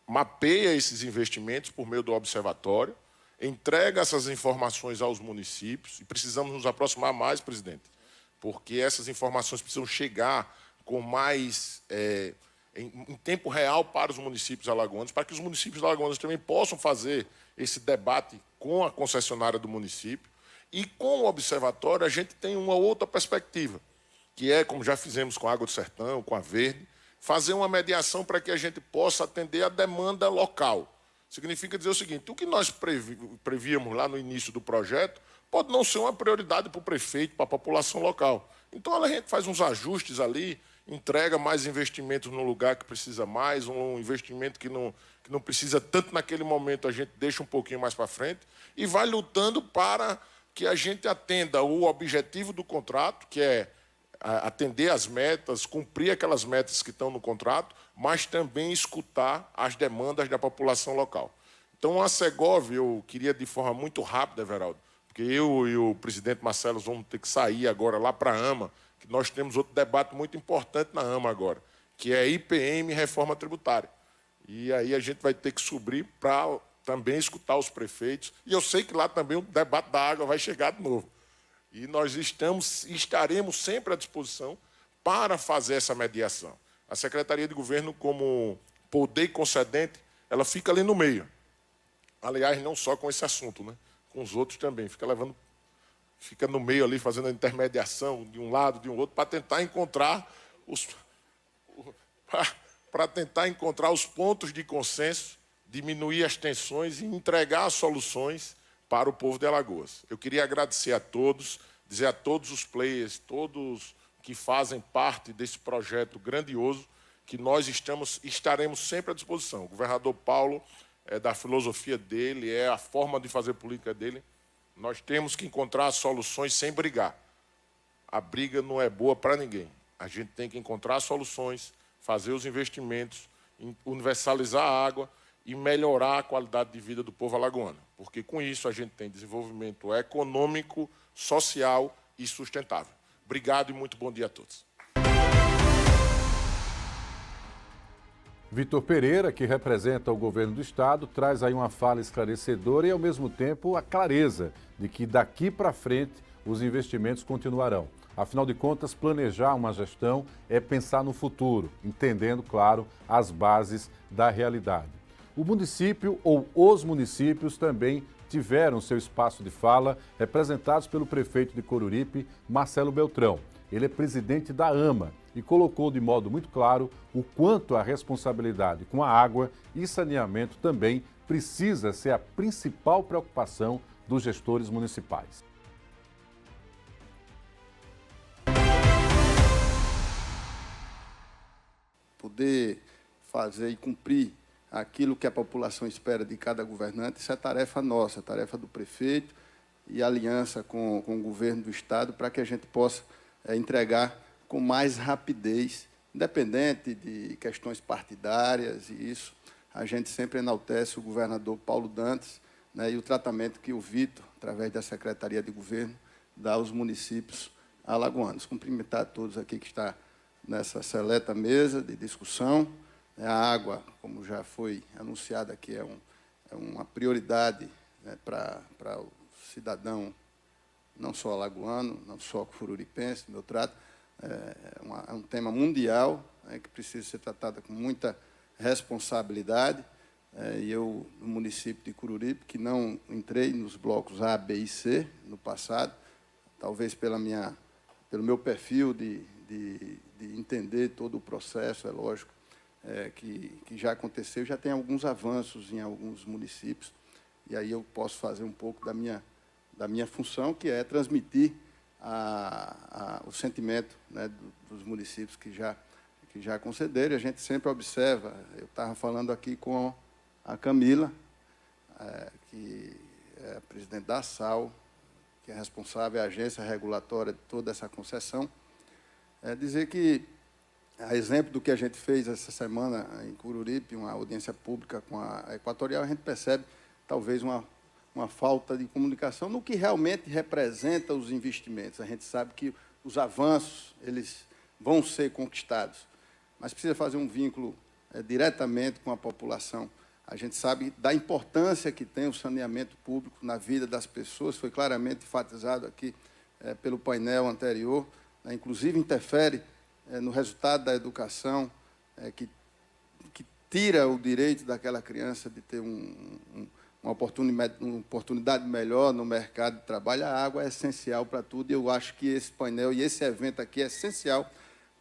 mapeia esses investimentos por meio do observatório, entrega essas informações aos municípios, e precisamos nos aproximar mais, presidente, porque essas informações precisam chegar com mais em tempo real para os municípios alagoanos, para que os municípios alagoanos também possam fazer esse debate com a concessionária do município. E com o observatório a gente tem uma outra perspectiva, que é, como já fizemos com a Água do Sertão, com a Verde, fazer uma mediação para que a gente possa atender a demanda local. Significa dizer o seguinte: o que nós prevíamos lá no início do projeto pode não ser uma prioridade para o prefeito, para a população local. Então, a gente faz uns ajustes ali, entrega mais investimentos no lugar que precisa mais, um investimento que não precisa tanto naquele momento, a gente deixa um pouquinho mais para frente e vai lutando para que a gente atenda o objetivo do contrato, que é atender as metas, cumprir aquelas metas que estão no contrato, mas também escutar as demandas da população local. Então, a Segov, eu queria de forma muito rápida, Everaldo, porque eu e o presidente Marcelo vamos ter que sair agora lá para a AMA, que nós temos outro debate muito importante na AMA agora, que é IPM e reforma tributária. E aí a gente vai ter que subir para também escutar os prefeitos. E eu sei que lá também o debate da água vai chegar de novo. E nós estaremos sempre à disposição para fazer essa mediação. A Secretaria de Governo, como poder concedente, ela fica ali no meio. Aliás, não só com esse assunto, né? Com os outros também. Fica no meio ali, fazendo a intermediação de um lado, de um outro, para tentar encontrar os pontos de consenso, diminuir as tensões e entregar as soluções para o povo de Alagoas. Eu queria agradecer a todos, dizer a todos os players, todos que fazem parte desse projeto grandioso, que nós estaremos sempre à disposição. O governador Paulo, da filosofia dele, é a forma de fazer política dele. Nós temos que encontrar soluções sem brigar. A briga não é boa para ninguém. A gente tem que encontrar soluções, fazer os investimentos, universalizar a água e melhorar a qualidade de vida do povo alagoano. Porque com isso a gente tem desenvolvimento econômico, social e sustentável. Obrigado e muito bom dia a todos. Vitor Pereira, que representa o governo do estado, traz aí uma fala esclarecedora e, ao mesmo tempo, a clareza de que daqui para frente os investimentos continuarão. Afinal de contas, planejar uma gestão é pensar no futuro, entendendo, claro, as bases da realidade. O município ou os municípios também tiveram seu espaço de fala, representados pelo prefeito de Coruripe, Marcelo Beltrão. Ele é presidente da AMA e colocou de modo muito claro o quanto a responsabilidade com a água e saneamento também precisa ser a principal preocupação dos gestores municipais. Poder fazer e cumprir aquilo que a população espera de cada governante, isso é tarefa nossa, tarefa do prefeito e aliança com o governo do estado para que a gente possa entregar com mais rapidez, independente de questões partidárias, e isso a gente sempre enaltece o governador Paulo Dantas, né, e o tratamento que o Vitor, através da Secretaria de Governo, dá aos municípios alagoanos. Cumprimentar a todos aqui que estão nessa seleta mesa de discussão. A água, como já foi anunciado aqui, é uma prioridade, né, para o cidadão, não só alagoano, não só cururipense, meu trato. É um tema mundial, né, que precisa ser tratado com muita responsabilidade. E eu, no município de Cururipe, que não entrei nos blocos A, B e C no passado, talvez pelo meu perfil de entender todo o processo, é lógico, que já aconteceu, já tem alguns avanços em alguns municípios, e aí eu posso fazer um pouco da minha função, que é transmitir o sentimento, né, dos municípios que já concederam. A gente sempre observa, eu estava falando aqui com a Camila, que é a presidente da ASAL, que é responsável, é a agência regulatória de toda essa concessão, dizer que, a exemplo do que a gente fez essa semana em Cururipe, uma audiência pública com a Equatorial, a gente percebe talvez uma falta de comunicação no que realmente representa os investimentos. A gente sabe que os avanços eles vão ser conquistados, mas precisa fazer um vínculo diretamente com a população. A gente sabe da importância que tem o saneamento público na vida das pessoas, foi claramente enfatizado aqui pelo painel anterior, né, inclusive interfere no resultado da educação, que tira o direito daquela criança de ter uma oportunidade melhor no mercado de trabalho. A água é essencial para tudo, e eu acho que esse painel e esse evento aqui é essencial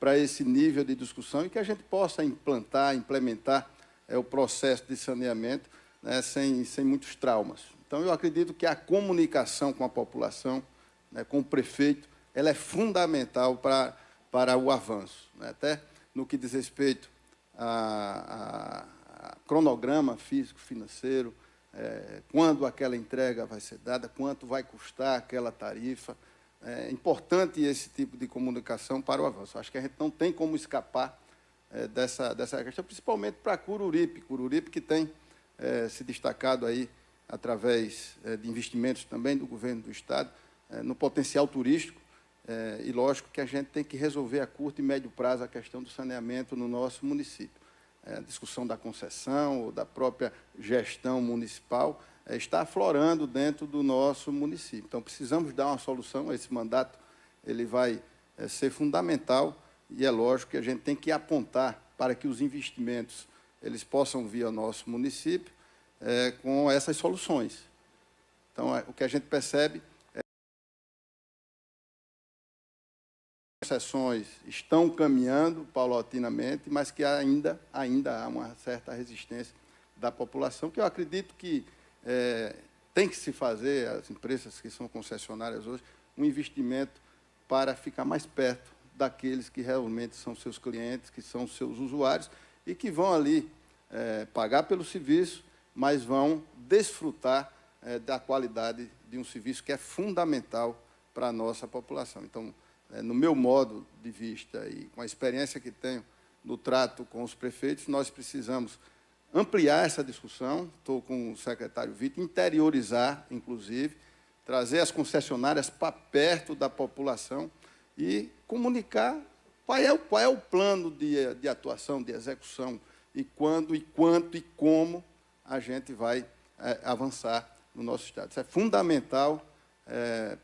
para esse nível de discussão e que a gente possa implementar o processo de saneamento, né, sem muitos traumas. Então, eu acredito que a comunicação com a população, né, com o prefeito, ela é fundamental para o avanço, né, até no que diz respeito a cronograma físico-financeiro, quando aquela entrega vai ser dada, quanto vai custar aquela tarifa. É importante esse tipo de comunicação para o avanço. Acho que a gente não tem como escapar dessa questão, principalmente para Cururipe, que tem se destacado aí através de investimentos também do governo do Estado, no potencial turístico, e lógico que a gente tem que resolver a curto e médio prazo a questão do saneamento no nosso município. A discussão da concessão ou da própria gestão municipal está aflorando dentro do nosso município. Então, precisamos dar uma solução. Esse mandato ele vai ser fundamental, e é lógico que a gente tem que apontar para que os investimentos eles possam vir ao nosso município com essas soluções. Então, o que a gente percebe é que as concessões estão caminhando paulatinamente, mas que ainda há uma certa resistência da população, que eu acredito que tem que se fazer, as empresas que são concessionárias hoje, um investimento para ficar mais perto daqueles que realmente são seus clientes, que são seus usuários, e que vão ali pagar pelo serviço, mas vão desfrutar da qualidade de um serviço que é fundamental para a nossa população. Então, no meu modo de vista e com a experiência que tenho no trato com os prefeitos, nós precisamos ampliar essa discussão. Estou com o secretário Vitor, interiorizar, inclusive, trazer as concessionárias para perto da população e comunicar qual é o plano de atuação, de execução, e quando, e quanto, e como a gente vai avançar no nosso Estado. Isso é fundamental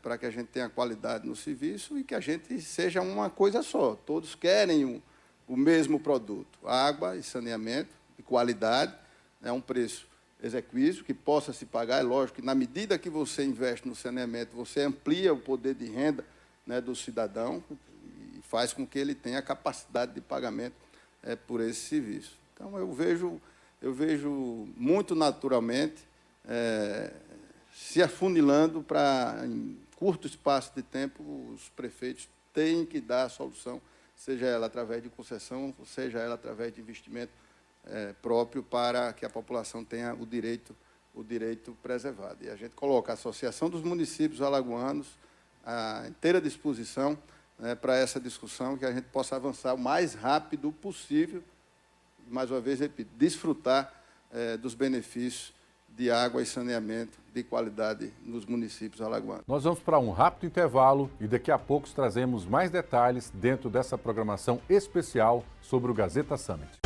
para que a gente tenha qualidade no serviço e que a gente seja uma coisa só. Todos querem o mesmo produto, água e saneamento de qualidade, um preço exequível, que possa se pagar. É lógico que, na medida que você investe no saneamento, você amplia o poder de renda, né, do cidadão e faz com que ele tenha capacidade de pagamento por esse serviço. Então, eu vejo muito naturalmente se afunilando para, em curto espaço de tempo, os prefeitos têm que dar a solução, seja ela através de concessão, seja ela através de investimento próprio, para que a população tenha o direito preservado. E a gente coloca a Associação dos Municípios Alagoanos à inteira disposição né, para essa discussão, que a gente possa avançar o mais rápido possível, mais uma vez, repito, desfrutar dos benefícios de água e saneamento de qualidade nos municípios alagoanos. Nós vamos para um rápido intervalo e daqui a pouco trazemos mais detalhes dentro dessa programação especial sobre o Gazeta Summit.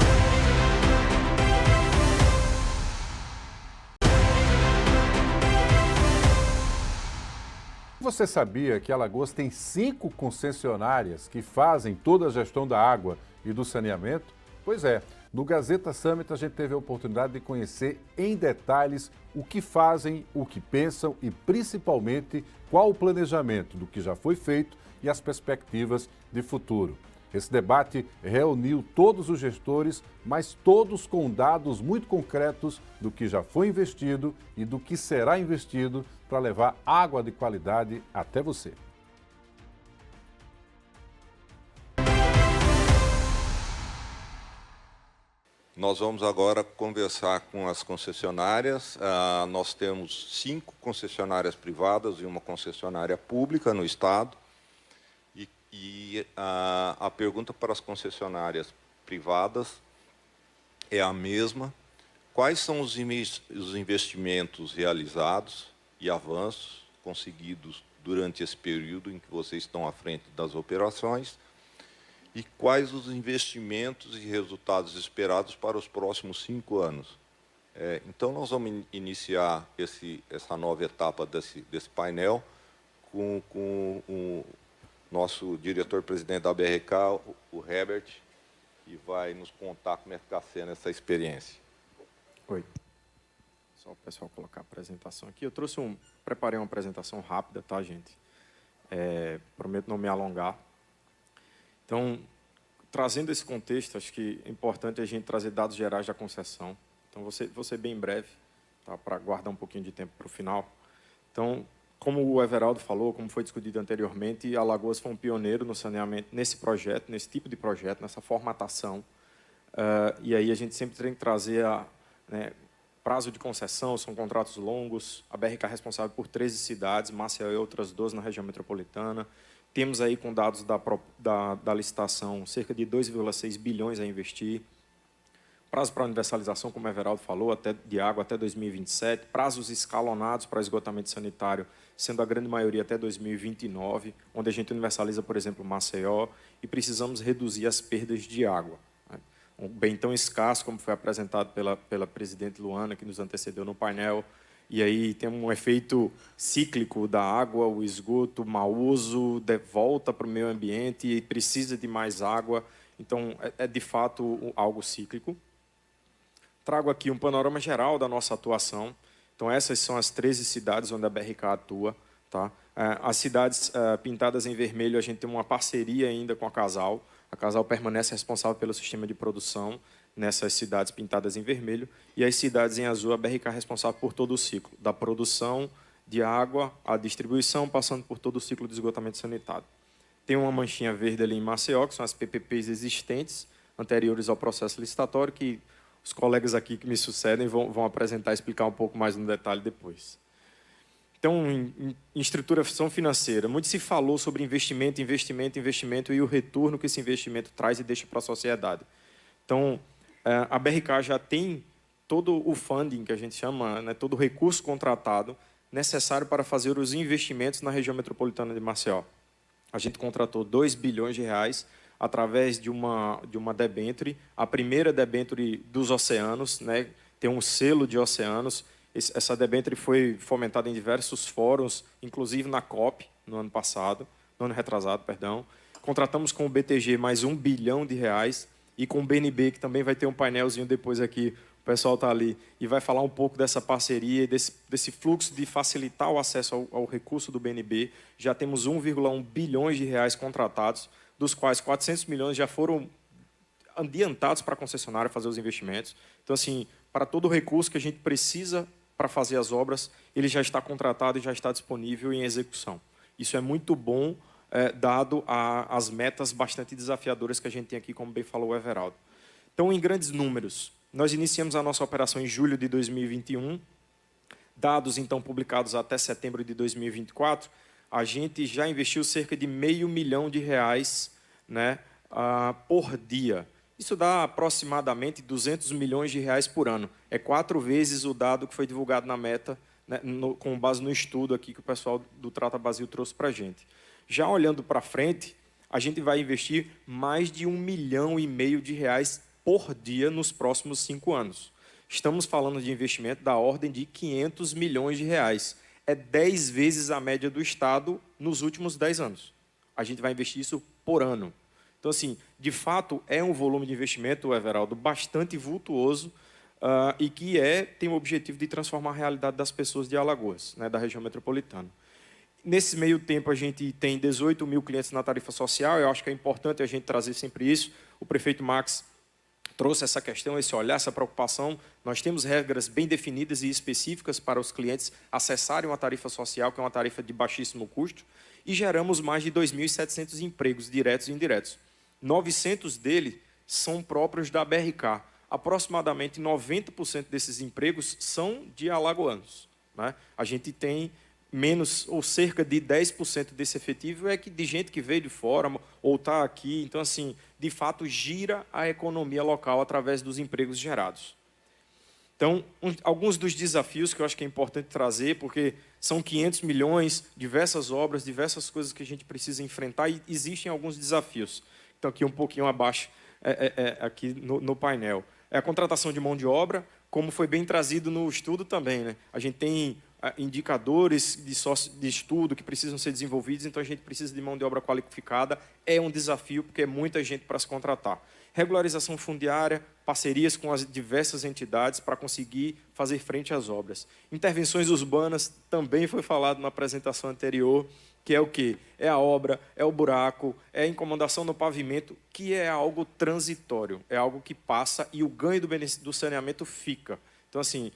Você sabia que Alagoas tem 5 concessionárias que fazem toda a gestão da água e do saneamento? Pois é, no Gazeta Summit a gente teve a oportunidade de conhecer em detalhes o que fazem, o que pensam e principalmente qual o planejamento do que já foi feito e as perspectivas de futuro. Esse debate reuniu todos os gestores, mas todos com dados muito concretos do que já foi investido e do que será investido para levar água de qualidade até você. Nós vamos agora conversar com as concessionárias. Nós temos 5 concessionárias privadas e uma concessionária pública no estado. E a pergunta para as concessionárias privadas é a mesma. Quais são os investimentos realizados e avanços conseguidos durante esse período em que vocês estão à frente das operações? E quais os investimentos e resultados esperados para os próximos 5 anos? Então, nós vamos iniciar essa nova etapa desse painel com o nosso diretor-presidente da BRK, o Herbert, que vai nos contar como é que está sendo essa experiência. Oi. Só o pessoal colocar a apresentação aqui. Preparei uma apresentação rápida, tá, gente? Prometo não me alongar. Então, trazendo esse contexto, acho que é importante a gente trazer dados gerais da concessão. Então, vou ser bem breve, tá, para guardar um pouquinho de tempo para o final. Então, como o Everaldo falou, como foi discutido anteriormente, Alagoas foi um pioneiro no saneamento, nesse projeto, nesse tipo de projeto, nessa formatação. E aí a gente sempre tem que trazer prazo de concessão, são contratos longos. A BRK é responsável por 13 cidades, Maceió e outras 12 na região metropolitana. Temos aí, com dados da licitação, cerca de 2,6 bilhões a investir. Prazo para universalização, como o Everaldo falou, de água até 2027. Prazos escalonados para esgotamento sanitário, sendo a grande maioria até 2029, onde a gente universaliza, por exemplo, Maceió, e precisamos reduzir as perdas de água. Um bem tão escasso, como foi apresentado pela presidente Luana, que nos antecedeu no painel. E aí tem um efeito cíclico da água, o esgoto, mau uso, volta para o meio ambiente e precisa de mais água. Então, é de fato algo cíclico. Trago aqui um panorama geral da nossa atuação. Então, essas são as 13 cidades onde a BRK atua. Tá? As cidades pintadas em vermelho, a gente tem uma parceria ainda com a Casal. A Casal permanece responsável pelo sistema de produção nessas cidades pintadas em vermelho. E as cidades em azul, a BRK é responsável por todo o ciclo, da produção de água, à distribuição, passando por todo o ciclo de esgotamento sanitário. Tem uma manchinha verde ali em Maceió, que são as PPPs existentes, anteriores ao processo licitatório, que os colegas aqui que me sucedem vão apresentar e explicar um pouco mais no detalhe depois. Então, em estruturação financeira, muito se falou sobre investimento e o retorno que esse investimento traz e deixa para a sociedade. Então, a BRK já tem todo o funding, que a gente chama, todo o recurso contratado necessário para fazer os investimentos na região metropolitana de Maceió. A gente contratou 2 bilhões de reais através de uma debênture, a primeira debênture dos oceanos, tem um selo de oceanos. Essa debênture foi fomentada em diversos fóruns, inclusive na COP, no ano retrasado, perdão. Contratamos com o BTG mais 1 bilhão de reais e com o BNB, que também vai ter um painelzinho depois aqui, o pessoal está ali, e vai falar um pouco dessa parceria, desse fluxo de facilitar o acesso ao recurso do BNB. Já temos 1,1 bilhões de reais contratados, dos quais 400 milhões já foram adiantados para a concessionária fazer os investimentos. Então, assim, para todo o recurso que a gente precisa para fazer as obras, ele já está contratado e já está disponível em execução. Isso é muito bom, dado as metas bastante desafiadoras que a gente tem aqui, como bem falou o Everaldo. Então, em grandes números, nós iniciamos a nossa operação em julho de 2021. Dados, então, publicados até setembro de 2024, a gente já investiu cerca de R$500 milhão, né, por dia. Isso dá aproximadamente R$200 milhões por ano. É 4 vezes o dado que foi divulgado na Meta, né, com base no estudo aqui que o pessoal do Trata Brasil trouxe para a gente. Já olhando para frente, a gente vai investir mais de R$1,5 milhão por dia nos próximos 5 anos. Estamos falando de investimento da ordem de R$500 milhões. É 10 vezes a média do Estado nos últimos 10 anos. A gente vai investir isso por ano. Então, assim, de fato, é um volume de investimento, Everaldo, bastante vultuoso e que tem o objetivo de transformar a realidade das pessoas de Alagoas, né, da região metropolitana. Nesse meio tempo, a gente tem 18 mil clientes na tarifa social. Eu acho que é importante a gente trazer sempre isso. O prefeito Max trouxe essa questão, esse olhar, essa preocupação. Nós temos regras bem definidas e específicas para os clientes acessarem uma tarifa social, que é uma tarifa de baixíssimo custo, e geramos mais de 2.700 empregos diretos e indiretos. 900 deles são próprios da BRK. Aproximadamente 90% desses empregos são de alagoanos, né? A gente tem menos ou cerca de 10% desse efetivo de gente que veio de fora ou está aqui. Então, assim, de fato, gira a economia local através dos empregos gerados. Então, alguns dos desafios que eu acho que é importante trazer, porque são 500 milhões, diversas obras, diversas coisas que a gente precisa enfrentar, e existem alguns desafios. Então, aqui um pouquinho abaixo, aqui no painel. É a contratação de mão de obra, como foi bem trazido no estudo também, né? A gente tem indicadores de estudo que precisam ser desenvolvidos, então a gente precisa de mão de obra qualificada. É um desafio, porque é muita gente para se contratar. Regularização fundiária, parcerias com as diversas entidades para conseguir fazer frente às obras. Intervenções urbanas, também foi falado na apresentação anterior, que é o quê? É a obra, é o buraco, é a incomodação no pavimento, que é algo transitório, é algo que passa e o ganho do saneamento fica. Então, assim,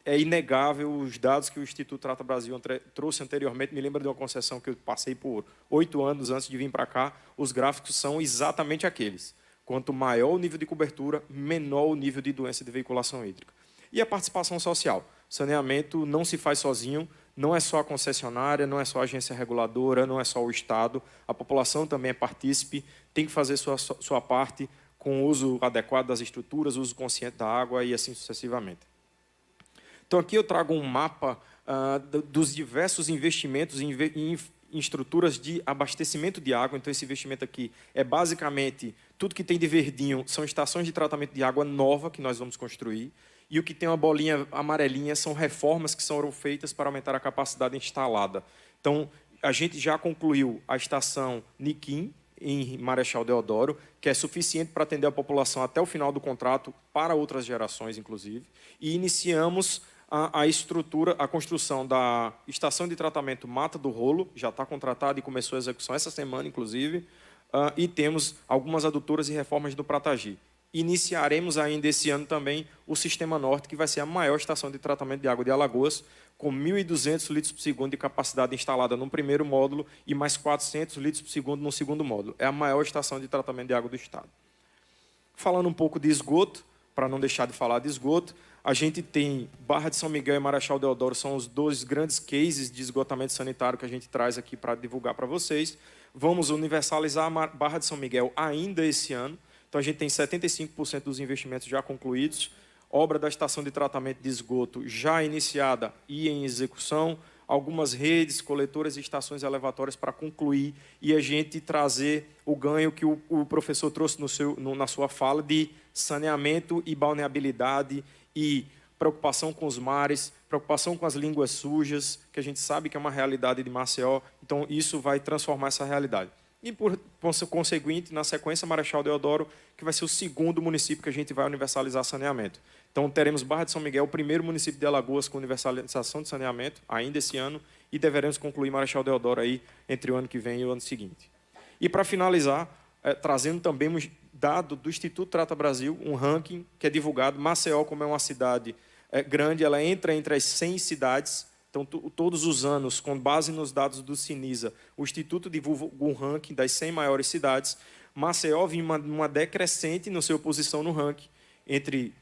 é inegável os dados que o Instituto Trata Brasil trouxe anteriormente. Me lembro de uma concessão que eu passei por 8 anos antes de vir para cá. Os gráficos são exatamente aqueles. Quanto maior o nível de cobertura, menor o nível de doença de veiculação hídrica. E a participação social. Saneamento não se faz sozinho, não é só a concessionária, não é só a agência reguladora, não é só o Estado. A população também é partícipe, tem que fazer sua parte com o uso adequado das estruturas, uso consciente da água e assim sucessivamente. Então, aqui eu trago um mapa dos diversos investimentos em estruturas de abastecimento de água. Então, esse investimento aqui é basicamente tudo que tem de verdinho, são estações de tratamento de água nova que nós vamos construir. E o que tem uma bolinha amarelinha são reformas que foram feitas para aumentar a capacidade instalada. Então, a gente já concluiu a estação Niquim, em Marechal Deodoro, que é suficiente para atender a população até o final do contrato, para outras gerações, inclusive. E iniciamos a construção da estação de tratamento Mata do Rolo, já está contratada e começou a execução essa semana, inclusive, e temos algumas adutoras e reformas do Pratagi. Iniciaremos ainda esse ano também o Sistema Norte, que vai ser a maior estação de tratamento de água de Alagoas, com 1.200 litros por segundo de capacidade instalada no primeiro módulo e mais 400 litros por segundo no segundo módulo. É a maior estação de tratamento de água do Estado. Falando um pouco de esgoto, para não deixar de falar de esgoto, a gente tem Barra de São Miguel e Marechal Deodoro, são os 2 grandes cases de esgotamento sanitário que a gente traz aqui para divulgar para vocês. Vamos universalizar a Barra de São Miguel ainda esse ano. Então, a gente tem 75% dos investimentos já concluídos, obra da estação de tratamento de esgoto já iniciada e em execução, algumas redes, coletoras e estações elevatórias para concluir e a gente trazer o ganho que o professor trouxe na sua fala de saneamento e balneabilidade e preocupação com os mares, preocupação com as línguas sujas, que a gente sabe que é uma realidade de Maceió, então isso vai transformar essa realidade. E, por conseguinte, na sequência, Marechal Deodoro, que vai ser o segundo município que a gente vai universalizar saneamento. Então, teremos Barra de São Miguel, o primeiro município de Alagoas com universalização de saneamento, ainda esse ano, e deveremos concluir Marechal Deodoro aí entre o ano que vem e o ano seguinte. E, para finalizar, trazendo também um dado do Instituto Trata Brasil, um ranking que é divulgado. Maceió, como é uma cidade grande, ela entra entre as 100 cidades. Então, todos os anos, com base nos dados do Sinisa, o Instituto divulga um ranking das 100 maiores cidades. Maceió vinha uma decrescente na sua posição no ranking, entre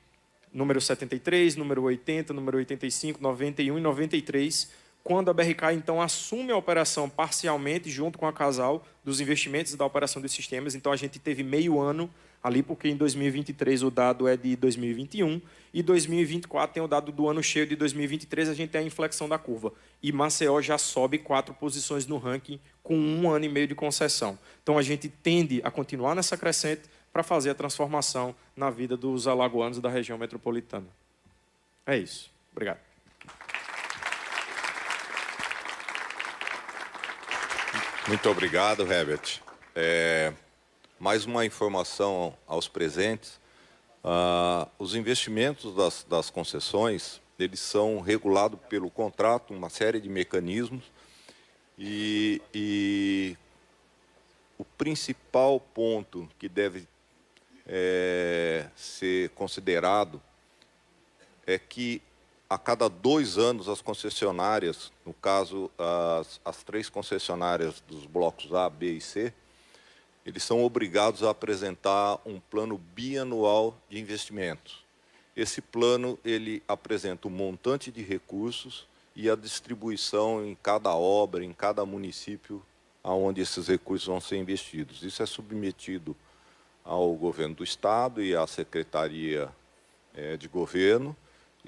número 73, número 80, número 85, 91 e 93, quando a BRK, então, assume a operação parcialmente, junto com a Casal, dos investimentos e da operação dos sistemas. Então, a gente teve meio ano ali, porque em 2023 o dado é de 2021, e 2024 tem o dado do ano cheio de 2023, a gente tem a inflexão da curva. E Maceió já sobe 4 posições no ranking com 1 ano e meio de concessão. Então, a gente tende a continuar nessa crescente para fazer a transformação na vida dos alagoanos da região metropolitana. É isso. Obrigado. Muito obrigado, Herbert. Mais uma informação aos presentes. Os investimentos das concessões, eles são regulados pelo contrato, uma série de mecanismos, e o principal ponto que deve ser considerado é que a cada 2 anos as concessionárias, no caso as 3 concessionárias dos blocos A, B e C, eles são obrigados a apresentar um plano bianual de investimentos. Esse plano ele apresenta o montante de recursos e a distribuição em cada obra, em cada município, aonde esses recursos vão ser investidos. Isso é submetido ao governo do Estado e à Secretaria de Governo,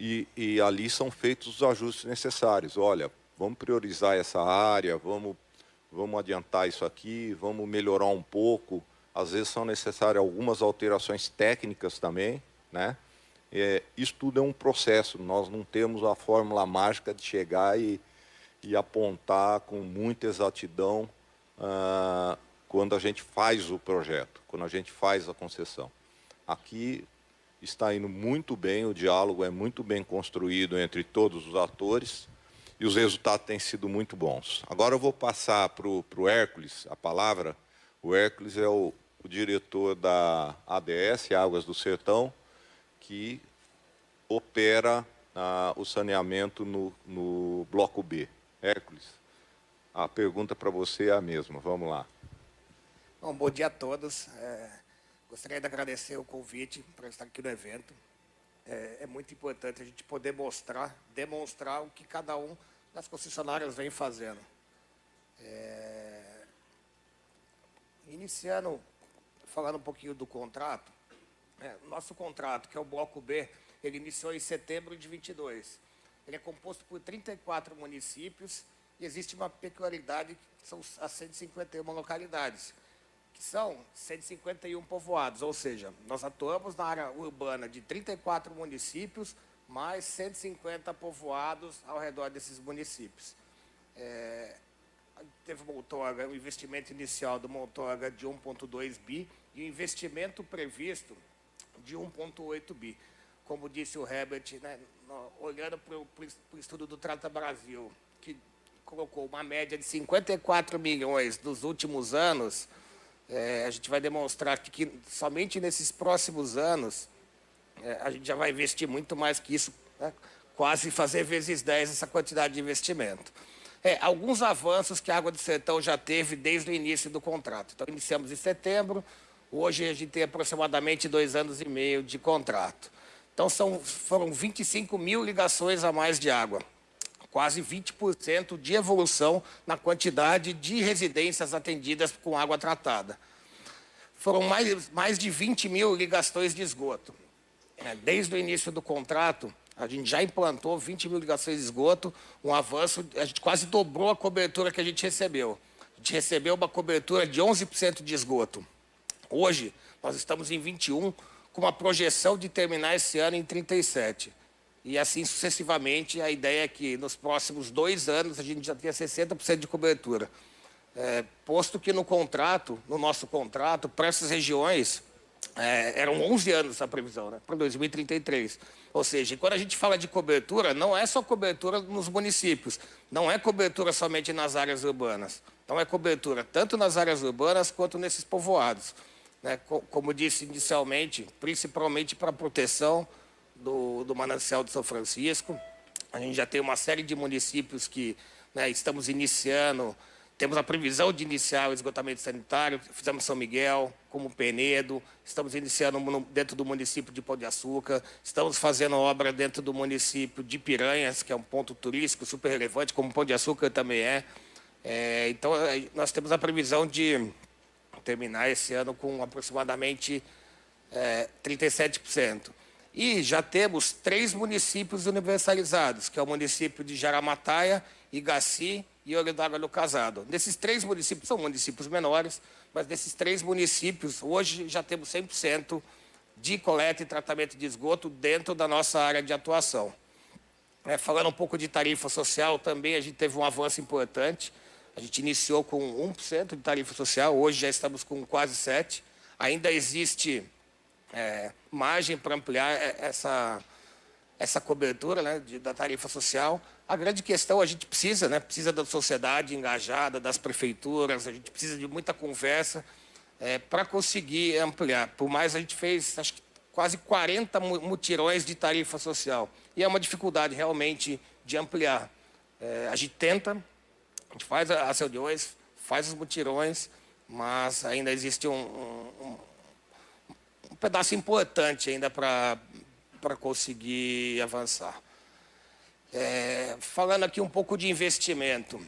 e ali são feitos os ajustes necessários. Olha, vamos priorizar essa área, vamos adiantar isso aqui, vamos melhorar um pouco. Às vezes são necessárias algumas alterações técnicas também, né? Isso tudo é um processo, nós não temos a fórmula mágica de chegar e apontar com muita exatidão quando a gente faz o projeto, quando a gente faz a concessão. Aqui está indo muito bem, o diálogo é muito bem construído entre todos os atores e os resultados têm sido muito bons. Agora eu vou passar para o Hércules a palavra. O Hércules é o diretor da ADS, Águas do Sertão, que opera o saneamento no bloco B. Hércules, a pergunta para você é a mesma. Vamos lá. Bom dia a todos. Gostaria de agradecer o convite para estar aqui no evento. É muito importante a gente poder demonstrar o que cada um das concessionárias vem fazendo. Iniciando, falando um pouquinho do contrato, nosso contrato, que é o bloco B, ele iniciou em setembro de 22. Ele é composto por 34 municípios e existe uma peculiaridade, que são as 151 localidades, que são 151 povoados, ou seja, nós atuamos na área urbana de 34 municípios, mais 150 povoados ao redor desses municípios. Teve o investimento inicial do Montorga de 1,2 bi e o investimento previsto de 1,8 bi. Como disse o Herbert, né, olhando para o estudo do Trata Brasil, que colocou uma média de 54 milhões nos últimos anos, a gente vai demonstrar que somente nesses próximos anos a gente já vai investir muito mais que isso, né? Quase fazer vezes 10 essa quantidade de investimento. Alguns avanços que a Água do Sertão já teve desde o início do contrato. Então, iniciamos em setembro, hoje a gente tem aproximadamente 2 anos e meio de contrato. Então, foram 25 mil ligações a mais de água, quase 20% de evolução na quantidade de residências atendidas com água tratada. Foram mais de 20 mil ligações de esgoto. Desde o início do contrato, a gente já implantou 20 mil ligações de esgoto, um avanço, a gente quase dobrou a cobertura que a gente recebeu. A gente recebeu uma cobertura de 11% de esgoto. Hoje, nós estamos em 21, com uma projeção de terminar esse ano em 37. E assim sucessivamente, a ideia é que nos próximos 2 anos a gente já tenha 60% de cobertura. Posto que no nosso contrato, para essas regiões, eram 11 anos a previsão, né, para 2033. Ou seja, quando a gente fala de cobertura, não é só cobertura nos municípios, não é cobertura somente nas áreas urbanas. Então, é cobertura tanto nas áreas urbanas quanto nesses povoados. Né? Como disse inicialmente, principalmente para a proteção do Manancial de São Francisco. A gente já tem uma série de municípios que, né, estamos iniciando temos a previsão de iniciar o esgotamento sanitário, fizemos São Miguel, como Penedo, estamos iniciando dentro do município de Pão de Açúcar, estamos fazendo obra dentro do município de Piranhas, que é um ponto turístico super relevante, como Pão de Açúcar também é. Então, nós temos a previsão de terminar esse ano com aproximadamente 37%. E já temos 3 municípios universalizados, que é o município de Jaramataia, Igaci e Olho d'Água do Casado. Nesses 3 municípios, são municípios menores, mas nesses 3 municípios, hoje já temos 100% de coleta e tratamento de esgoto dentro da nossa área de atuação. Falando um pouco de tarifa social, também a gente teve um avanço importante. A gente iniciou com 1% de tarifa social, hoje já estamos com quase 7%. Ainda existe margem para ampliar essa cobertura, né, da tarifa social. A grande questão, a gente precisa, né, precisa da sociedade engajada, das prefeituras, a gente precisa de muita conversa para conseguir ampliar. Por mais, a gente fez, acho que, quase 40 mutirões de tarifa social. E é uma dificuldade, realmente, de ampliar. A gente tenta, a gente faz as reuniões, faz os mutirões, mas ainda existe um pedaço importante ainda para conseguir avançar. Falando aqui um pouco de investimento,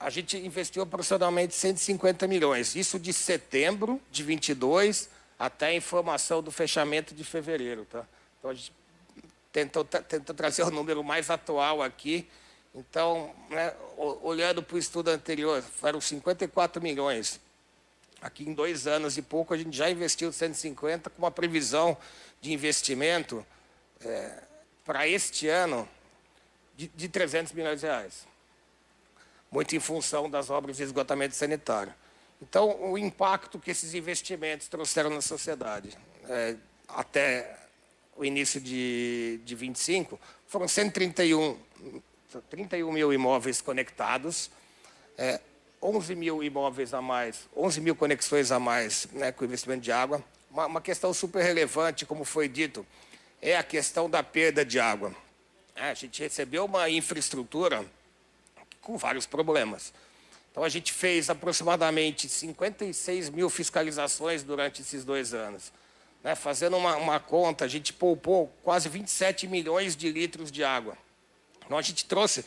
a gente investiu aproximadamente 150 milhões, isso de setembro de 22 até a informação do fechamento de fevereiro. Tá? Então, a gente tentou trazer o número mais atual aqui. Então, né, olhando para o estudo anterior, foram 54 milhões. Aqui em 2 anos e pouco, a gente já investiu 150, com uma previsão de investimento para este ano de 300 milhões de reais. Muito em função das obras de esgotamento sanitário. Então, o impacto que esses investimentos trouxeram na sociedade, até o início de 25, foram 31 mil imóveis conectados, 11 mil imóveis a mais, 11 mil conexões a mais, né, com investimento de água. Uma questão super relevante, como foi dito, é a questão da perda de água. A gente recebeu uma infraestrutura com vários problemas. Então, a gente fez aproximadamente 56 mil fiscalizações durante esses 2 anos. Né, fazendo uma conta, a gente poupou quase 27 milhões de litros de água. Então, a gente trouxe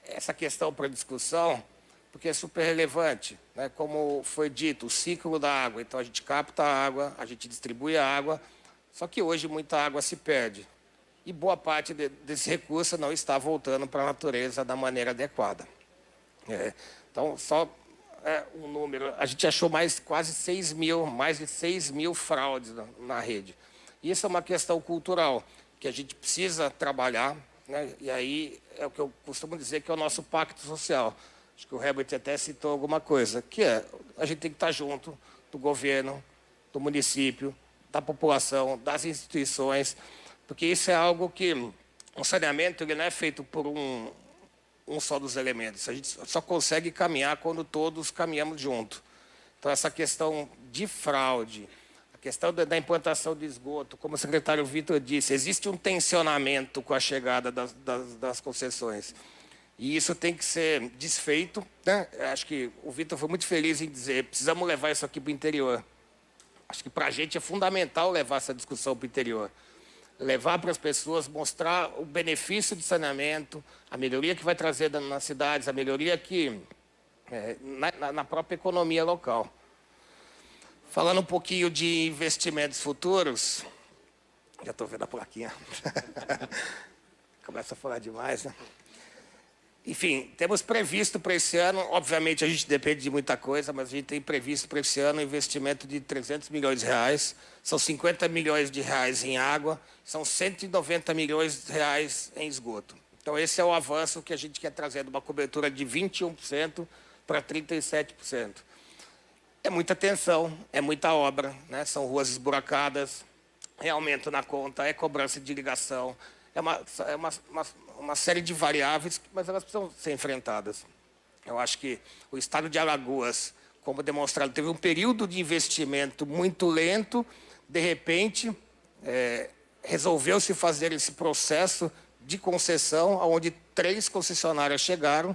essa questão para discussão, porque é super relevante, né? Como foi dito, o ciclo da água. Então, a gente capta a água, a gente distribui a água, só que hoje muita água se perde. E boa parte desse recurso não está voltando para a natureza da maneira adequada. Então, só um número, a gente achou mais de 6 mil fraudes na rede. Isso é uma questão cultural, que a gente precisa trabalhar, né? E aí é o que eu costumo dizer que é o nosso pacto social. Acho que o Herbert até citou alguma coisa, que a gente tem que estar junto do governo, do município, da população, das instituições, porque isso é algo que o saneamento ele não é feito por um só dos elementos. A gente só consegue caminhar quando todos caminhamos junto. Então, essa questão de fraude, a questão da implantação de esgoto, como o secretário Vitor disse, existe um tensionamento com a chegada das concessões. E isso tem que ser desfeito, né? Acho que o Vitor foi muito feliz em dizer, precisamos levar isso aqui para o interior. Acho que para a gente é fundamental levar essa discussão para o interior. Levar para as pessoas, mostrar o benefício do saneamento, a melhoria que vai trazer nas cidades, a melhoria que na própria economia local. Falando um pouquinho de investimentos futuros, já estou vendo a plaquinha. Começa a falar demais, né? Enfim, temos previsto para esse ano, obviamente a gente depende de muita coisa, mas a gente tem previsto para esse ano um investimento de 300 milhões de reais, são 50 milhões de reais em água, são 190 milhões de reais em esgoto. Então, esse é o avanço que a gente quer trazer, de uma cobertura de 21% para 37%. É muita atenção, é muita obra, né? São ruas esburacadas, é aumento na conta, é cobrança de ligação, é uma série de variáveis, mas elas precisam ser enfrentadas. Eu acho que o estado de Alagoas, como demonstrado, teve um período de investimento muito lento, de repente, resolveu-se fazer esse processo de concessão, onde 3 concessionárias chegaram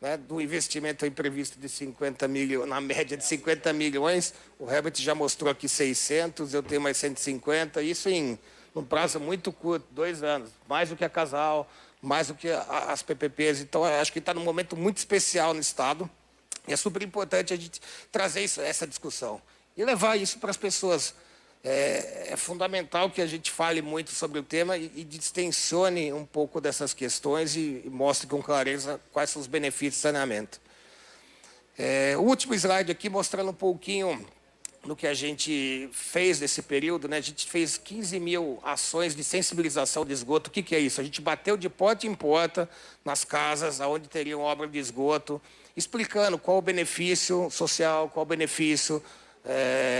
né, do investimento aí previsto de 50 milhões, na média de 50 milhões, o Herbert já mostrou aqui 600, eu tenho mais 150, isso em um prazo muito curto, 2 anos, mais do que a Casal, mais do que as PPPs. Então, eu acho que está num momento muito especial no Estado, e é super importante a gente trazer essa discussão e levar isso para as pessoas. É fundamental que a gente fale muito sobre o tema e distensione um pouco dessas questões e mostre com clareza quais são os benefícios do saneamento. O último slide aqui mostrando um pouquinho do que a gente fez nesse período, né? A gente fez 15 mil ações de sensibilização de esgoto. O que é isso? A gente bateu de porta em porta nas casas onde teriam obra de esgoto, explicando qual o benefício social, qual o benefício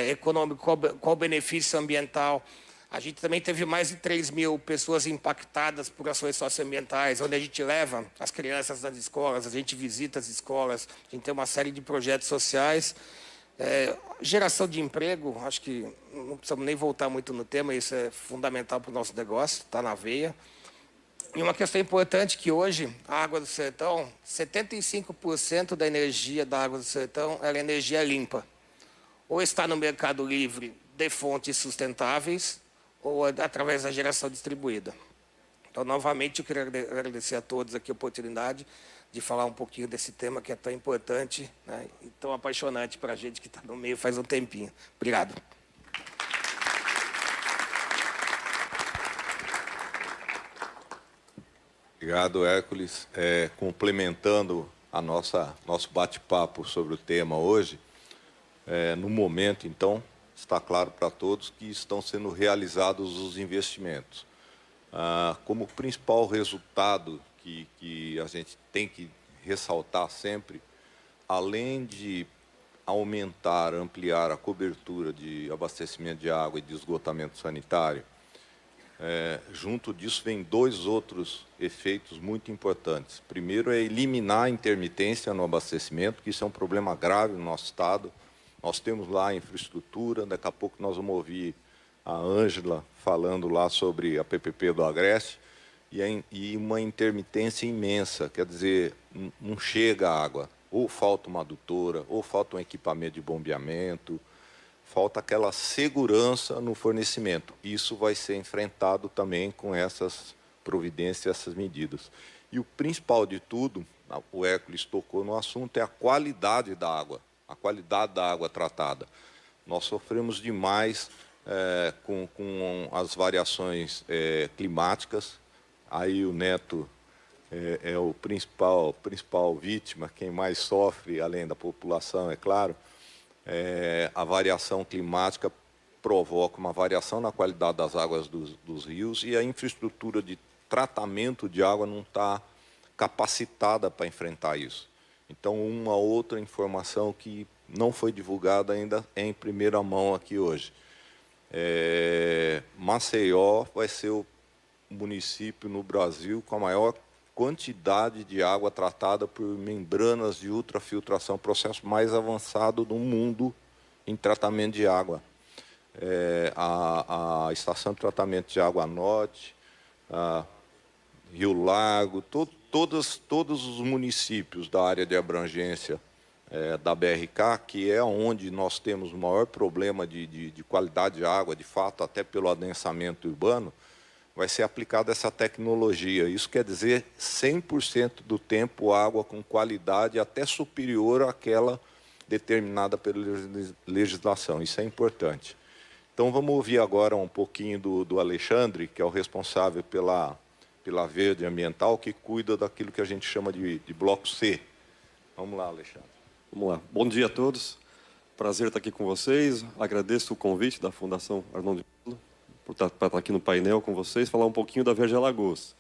econômico, qual o benefício ambiental. A gente também teve mais de 3 mil pessoas impactadas por ações socioambientais, onde a gente leva as crianças nas escolas, a gente visita as escolas, a gente tem uma série de projetos sociais. Geração de emprego, acho que não precisamos nem voltar muito no tema, isso é fundamental para o nosso negócio, está na veia. E uma questão importante que hoje, a água do sertão, 75% da energia da água do sertão é energia limpa. Ou está no mercado livre de fontes sustentáveis, ou através da geração distribuída. Então, novamente, eu queria agradecer a todos aqui a oportunidade de falar um pouquinho desse tema que é tão importante, né, e tão apaixonante para a gente que está no meio faz um tempinho. Obrigado. Obrigado, Hércules. Complementando nosso bate-papo sobre o tema hoje, no momento, então, está claro para todos que estão sendo realizados os investimentos. Como principal resultado que a gente tem que ressaltar sempre, além de aumentar, ampliar a cobertura de abastecimento de água e de esgotamento sanitário, junto disso vem 2 outros efeitos muito importantes. Primeiro é eliminar a intermitência no abastecimento, que isso é um problema grave no nosso estado. Nós temos lá a infraestrutura, daqui a pouco nós vamos ouvir a Ângela falando lá sobre a PPP do Agreste, e uma intermitência imensa, quer dizer, não chega a água, ou falta uma adutora, ou falta um equipamento de bombeamento, falta aquela segurança no fornecimento. Isso vai ser enfrentado também com essas providências, essas medidas. E o principal de tudo, o Hércules tocou no assunto, é a qualidade da água. A qualidade da água tratada. Nós sofremos demais com as variações climáticas. Aí o Neto é o principal vítima, quem mais sofre, além da população, é claro. A variação climática provoca uma variação na qualidade das águas dos rios e a infraestrutura de tratamento de água não está capacitada para enfrentar isso. Então, uma outra informação que não foi divulgada ainda em primeira mão aqui hoje. Maceió vai ser o município no Brasil com a maior quantidade de água tratada por membranas de ultrafiltração, processo mais avançado do mundo em tratamento de água. A Estação de Tratamento de Água Norte, Rio Largo, todos os municípios da área de abrangência da BRK, que é onde nós temos o maior problema de qualidade de água, de fato, até pelo adensamento urbano, vai ser aplicada essa tecnologia. Isso quer dizer 100% do tempo água com qualidade até superior àquela determinada pela legislação. Isso é importante. Então, vamos ouvir agora um pouquinho do Alexandre, que é o responsável pela Verde Ambiental, que cuida daquilo que a gente chama de Bloco C. Vamos lá, Alexandre. Vamos lá. Bom dia a todos. Prazer estar aqui com vocês. Agradeço o convite da Fundação Arnoldo por estar aqui no painel com vocês, falar um pouquinho da Verde Alagoas,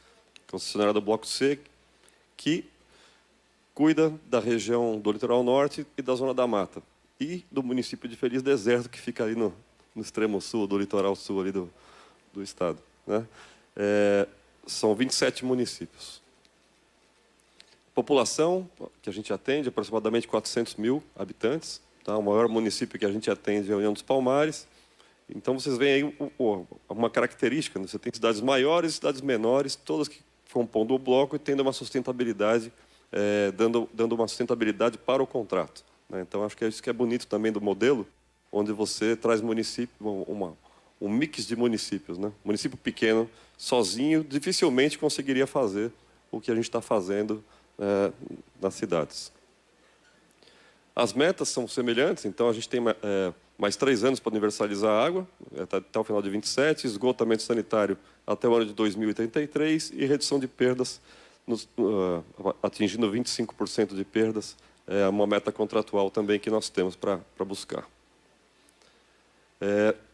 concessionária do Bloco C, que cuida da região do Litoral Norte e da Zona da Mata, e do município de Feliz Deserto, que fica ali no extremo sul, do litoral sul ali do estado, né? São 27 municípios. População que a gente atende, aproximadamente 400 mil habitantes. Tá? O maior município que a gente atende é a União dos Palmares. Então, vocês veem aí uma característica, né? Você tem cidades maiores e cidades menores, todas que compondo o bloco e tendo uma sustentabilidade dando uma sustentabilidade para o contrato, né? Então, acho que é isso que é bonito também do modelo, onde você traz um mix de municípios, né? Município pequeno, sozinho, dificilmente conseguiria fazer o que a gente está fazendo nas cidades. As metas são semelhantes, então a gente tem mais 3 anos para universalizar a água, até o final de 27, esgotamento sanitário até o ano de 2033 e redução de perdas, atingindo 25% de perdas, é uma meta contratual também que nós temos para buscar.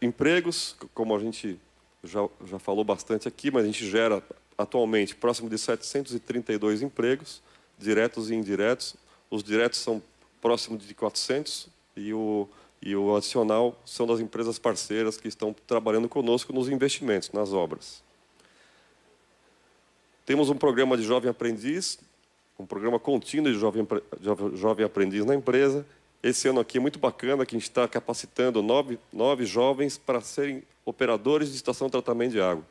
Empregos, como a gente já falou bastante aqui, mas a gente gera atualmente próximo de 732 empregos, diretos e indiretos. Os diretos são próximo de 400 e o adicional são das empresas parceiras que estão trabalhando conosco nos investimentos, nas obras. Temos um programa de jovem aprendiz, um programa contínuo de jovem aprendiz na empresa. Esse ano aqui é muito bacana, que a gente está capacitando 9 jovens para serem operadores de estação de tratamento de água.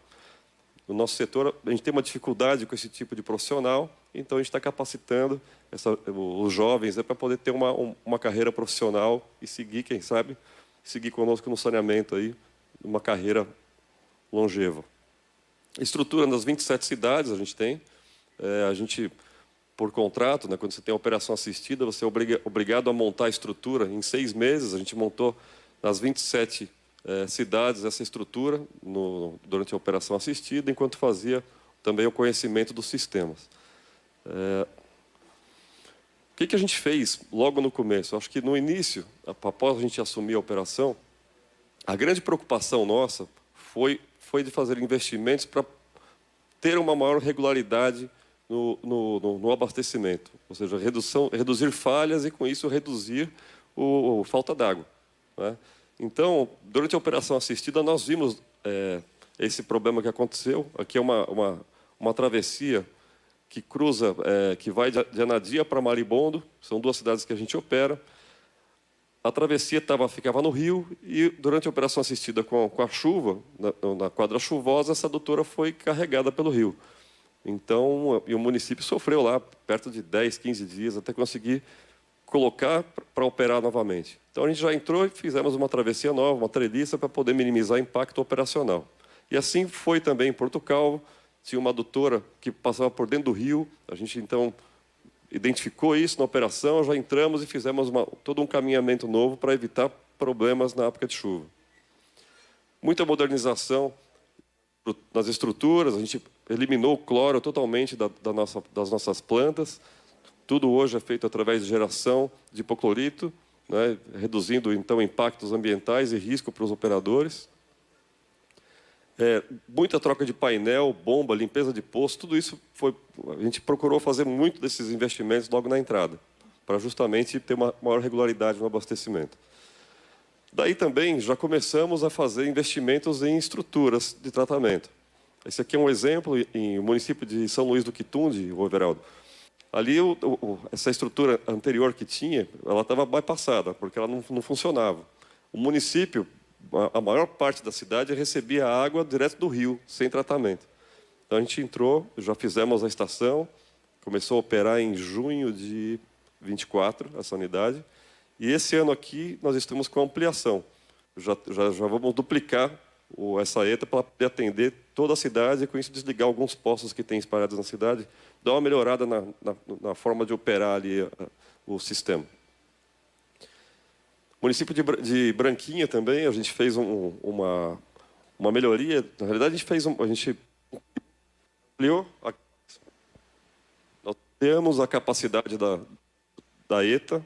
No nosso setor, a gente tem uma dificuldade com esse tipo de profissional, então a gente está capacitando os jovens para poder ter uma carreira profissional e seguir, quem sabe, seguir conosco no saneamento, aí, uma carreira longeva. Estrutura nas 27 cidades a gente tem. A gente, por contrato, né, quando você tem a operação assistida, você é obrigado a montar a estrutura em 6 meses. A gente montou nas 27 cidades essa estrutura durante a operação assistida, enquanto fazia também o conhecimento dos sistemas. O que a gente fez logo no começo? Acho que no início, após a gente assumir a operação, a grande preocupação nossa foi de fazer investimentos para ter uma maior regularidade no abastecimento, ou seja, reduzir falhas e, com isso, reduzir a falta d'água, né? Então, durante a operação assistida, nós vimos esse problema que aconteceu. Aqui é uma travessia que cruza, que vai de Anadia para Maribondo, são 2 cidades que a gente opera. A travessia ficava no rio e, durante a operação assistida com a chuva, na quadra chuvosa, essa adutora foi carregada pelo rio. Então, o município sofreu lá perto de 10, 15 dias até conseguir colocar para operar novamente. Então, a gente já entrou e fizemos uma travessia nova, uma treliça, para poder minimizar o impacto operacional. E assim foi também em Porto Calvo. Tinha uma adutora que passava por dentro do rio. A gente, então, identificou isso na operação, já entramos e fizemos todo um caminhamento novo para evitar problemas na época de chuva. Muita modernização nas estruturas, a gente eliminou o cloro totalmente das nossas plantas. Tudo hoje é feito através de geração de hipoclorito, né, reduzindo, então, impactos ambientais e risco para os operadores. Muita troca de painel, bomba, limpeza de poço, tudo isso a gente procurou fazer muito desses investimentos logo na entrada, para justamente ter uma maior regularidade no abastecimento. Daí também já começamos a fazer investimentos em estruturas de tratamento. Esse aqui é um exemplo em o município de São Luís do Quitunde, o Everaldo. Ali, essa estrutura anterior que tinha, ela estava bypassada, porque ela não funcionava. O município, a maior parte da cidade, recebia água direto do rio, sem tratamento. Então, a gente entrou, já fizemos a estação, começou a operar em junho de 24, essa unidade. E esse ano aqui, nós estamos com ampliação. Já vamos duplicar essa ETA para atender toda a cidade e, com isso, desligar alguns postos que tem espalhados na cidade, dar uma melhorada na forma de operar ali o sistema. Município de Branquinha também, a gente fez uma melhoria. Na realidade, a gente ampliou. Nós temos a capacidade da ETA.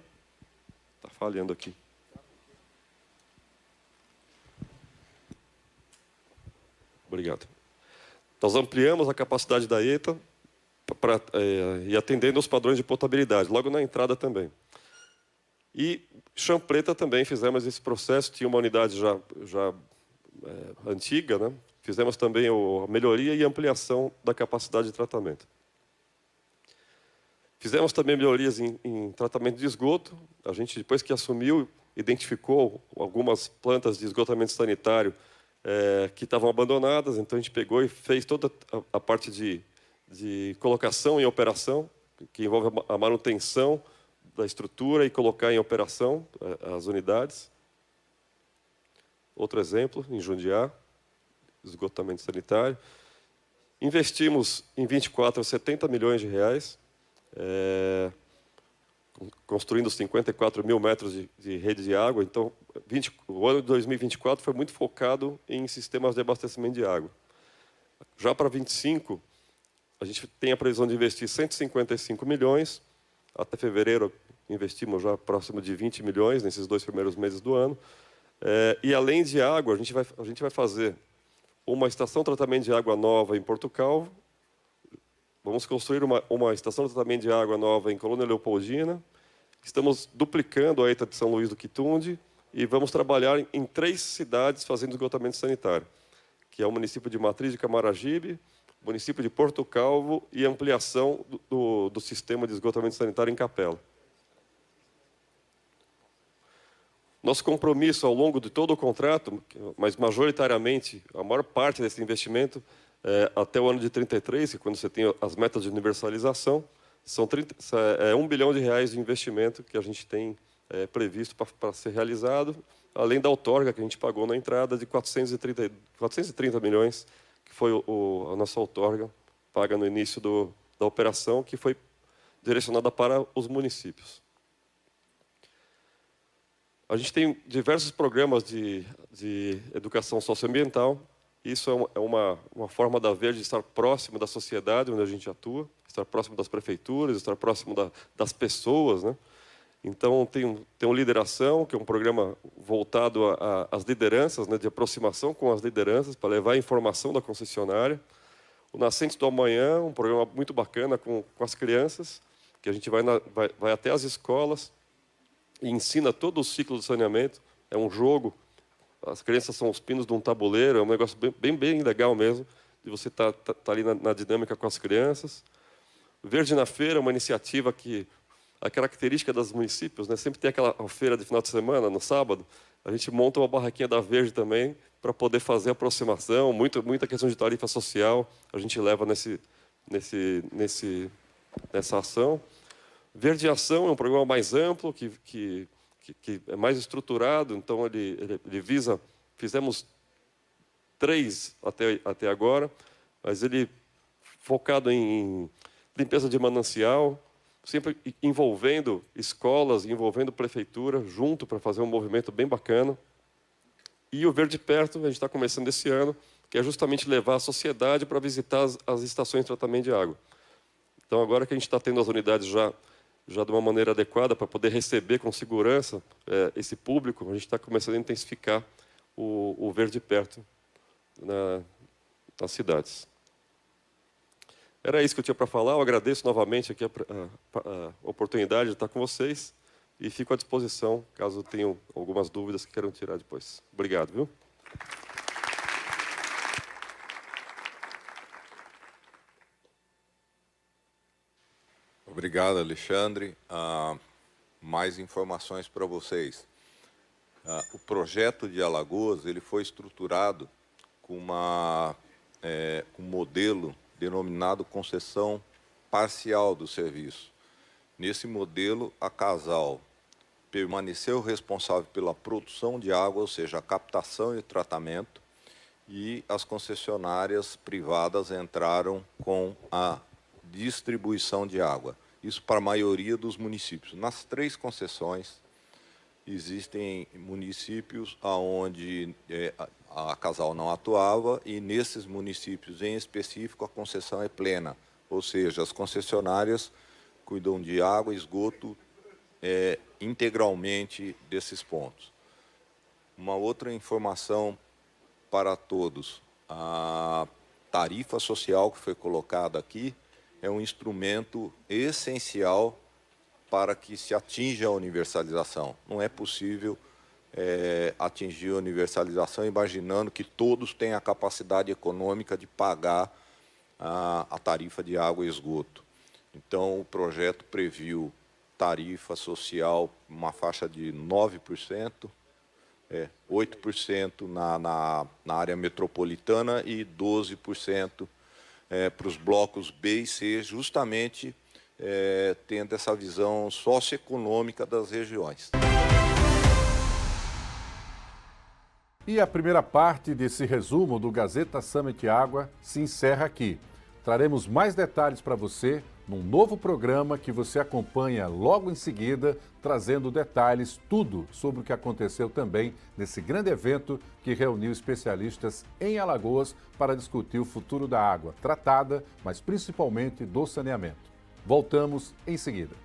Está falhando aqui. Obrigado. Nós ampliamos a capacidade da ETA e atendendo aos padrões de potabilidade, logo na entrada também. E Champreta também fizemos esse processo, tinha uma unidade já antiga, né? Fizemos também a melhoria e ampliação da capacidade de tratamento. Fizemos também melhorias em tratamento de esgoto. A gente, depois que assumiu, identificou algumas plantas de esgotamento sanitário que estavam abandonadas, então a gente pegou e fez toda a parte de colocação em operação. que envolve a manutenção da estrutura e colocar em operação as unidades. Outro exemplo, em Jundiá, esgotamento sanitário. Investimos em 24 70 milhões de reais, construindo 54 mil metros de rede de água. Então, o ano de 2024 foi muito focado em sistemas de abastecimento de água. Já para 25, a gente tem a previsão de investir 155 milhões. Até fevereiro, investimos já próximo de 20 milhões nesses 2 primeiros meses do ano. E, além de água, a gente vai fazer uma estação de tratamento de água nova em Porto Calvo. Vamos construir uma estação de tratamento de água nova em Colônia Leopoldina. Estamos duplicando a ETA de São Luís do Quitunde e vamos trabalhar em 3 cidades fazendo esgotamento sanitário, que é o município de Matriz de Camaragibe, município de Porto Calvo e ampliação do sistema de esgotamento sanitário em Capela. Nosso compromisso ao longo de todo o contrato, mas majoritariamente, a maior parte desse investimento, até o ano de 33, que é quando você tem as metas de universalização, são 1 bilhão de reais de investimento que a gente tem previsto para ser realizado, além da outorga que a gente pagou na entrada de 430 milhões, que foi a nossa outorga paga no início da operação, que foi direcionada para os municípios. A gente tem diversos programas de educação socioambiental. Isso é uma forma da Verde estar próximo da sociedade onde a gente atua, estar próximo das prefeituras, estar próximo das pessoas, né? Então, tem o Lideração, que é um programa voltado às lideranças, né, de aproximação com as lideranças, para levar a informação da concessionária. O Nascentes do Amanhã, um programa muito bacana com as crianças, que a gente vai até as escolas e ensina todo o ciclo do saneamento. É um jogo, as crianças são os pinos de um tabuleiro, é um negócio bem legal mesmo, de você estar ali na dinâmica com as crianças. Verde na Feira, uma iniciativa que a característica dos municípios, né, sempre tem aquela feira de final de semana, no sábado, a gente monta uma barraquinha da Verde também, para poder fazer aproximação, muita questão de tarifa social, a gente leva nessa ação. Verde Ação é um programa mais amplo, que é mais estruturado, então ele visa, fizemos 3 até agora, mas ele focado em limpeza de manancial, sempre envolvendo escolas, envolvendo prefeitura, junto para fazer um movimento bem bacana. E o Verde Perto, a gente está começando esse ano, que é justamente levar a sociedade para visitar as estações de tratamento de água. Então, agora que a gente está tendo as unidades já de uma maneira adequada para poder receber com segurança esse público, a gente está começando a intensificar o Verde Perto nas cidades. Era isso que eu tinha para falar. Eu agradeço novamente aqui a oportunidade de estar com vocês e fico à disposição caso tenham algumas dúvidas que queiram tirar depois. Obrigado, viu? Obrigado, Alexandre. Mais informações para vocês. O projeto de Alagoas ele foi estruturado com um modelo denominado concessão parcial do serviço. Nesse modelo, a Casal permaneceu responsável pela produção de água, ou seja, a captação e tratamento, e as concessionárias privadas entraram com a distribuição de água. Isso para a maioria dos municípios. Nas 3 concessões, existem municípios onde a Casal não atuava, e nesses municípios em específico a concessão é plena, ou seja, as concessionárias cuidam de água e esgoto integralmente desses pontos. Uma outra informação para todos, a tarifa social que foi colocada aqui é um instrumento essencial para que se atinja a universalização. Não é possível atingir a universalização imaginando que todos têm a capacidade econômica de pagar a tarifa de água e esgoto. Então, o projeto previu tarifa social, uma faixa de 9%, 8% na área metropolitana e 12% para os blocos B e C, justamente tendo essa visão socioeconômica das regiões. E a primeira parte desse resumo do Gazeta Summit Água se encerra aqui. Traremos mais detalhes para você num novo programa que você acompanha logo em seguida, trazendo detalhes, tudo sobre o que aconteceu também nesse grande evento que reuniu especialistas em Alagoas para discutir o futuro da água tratada, mas principalmente do saneamento. Voltamos em seguida.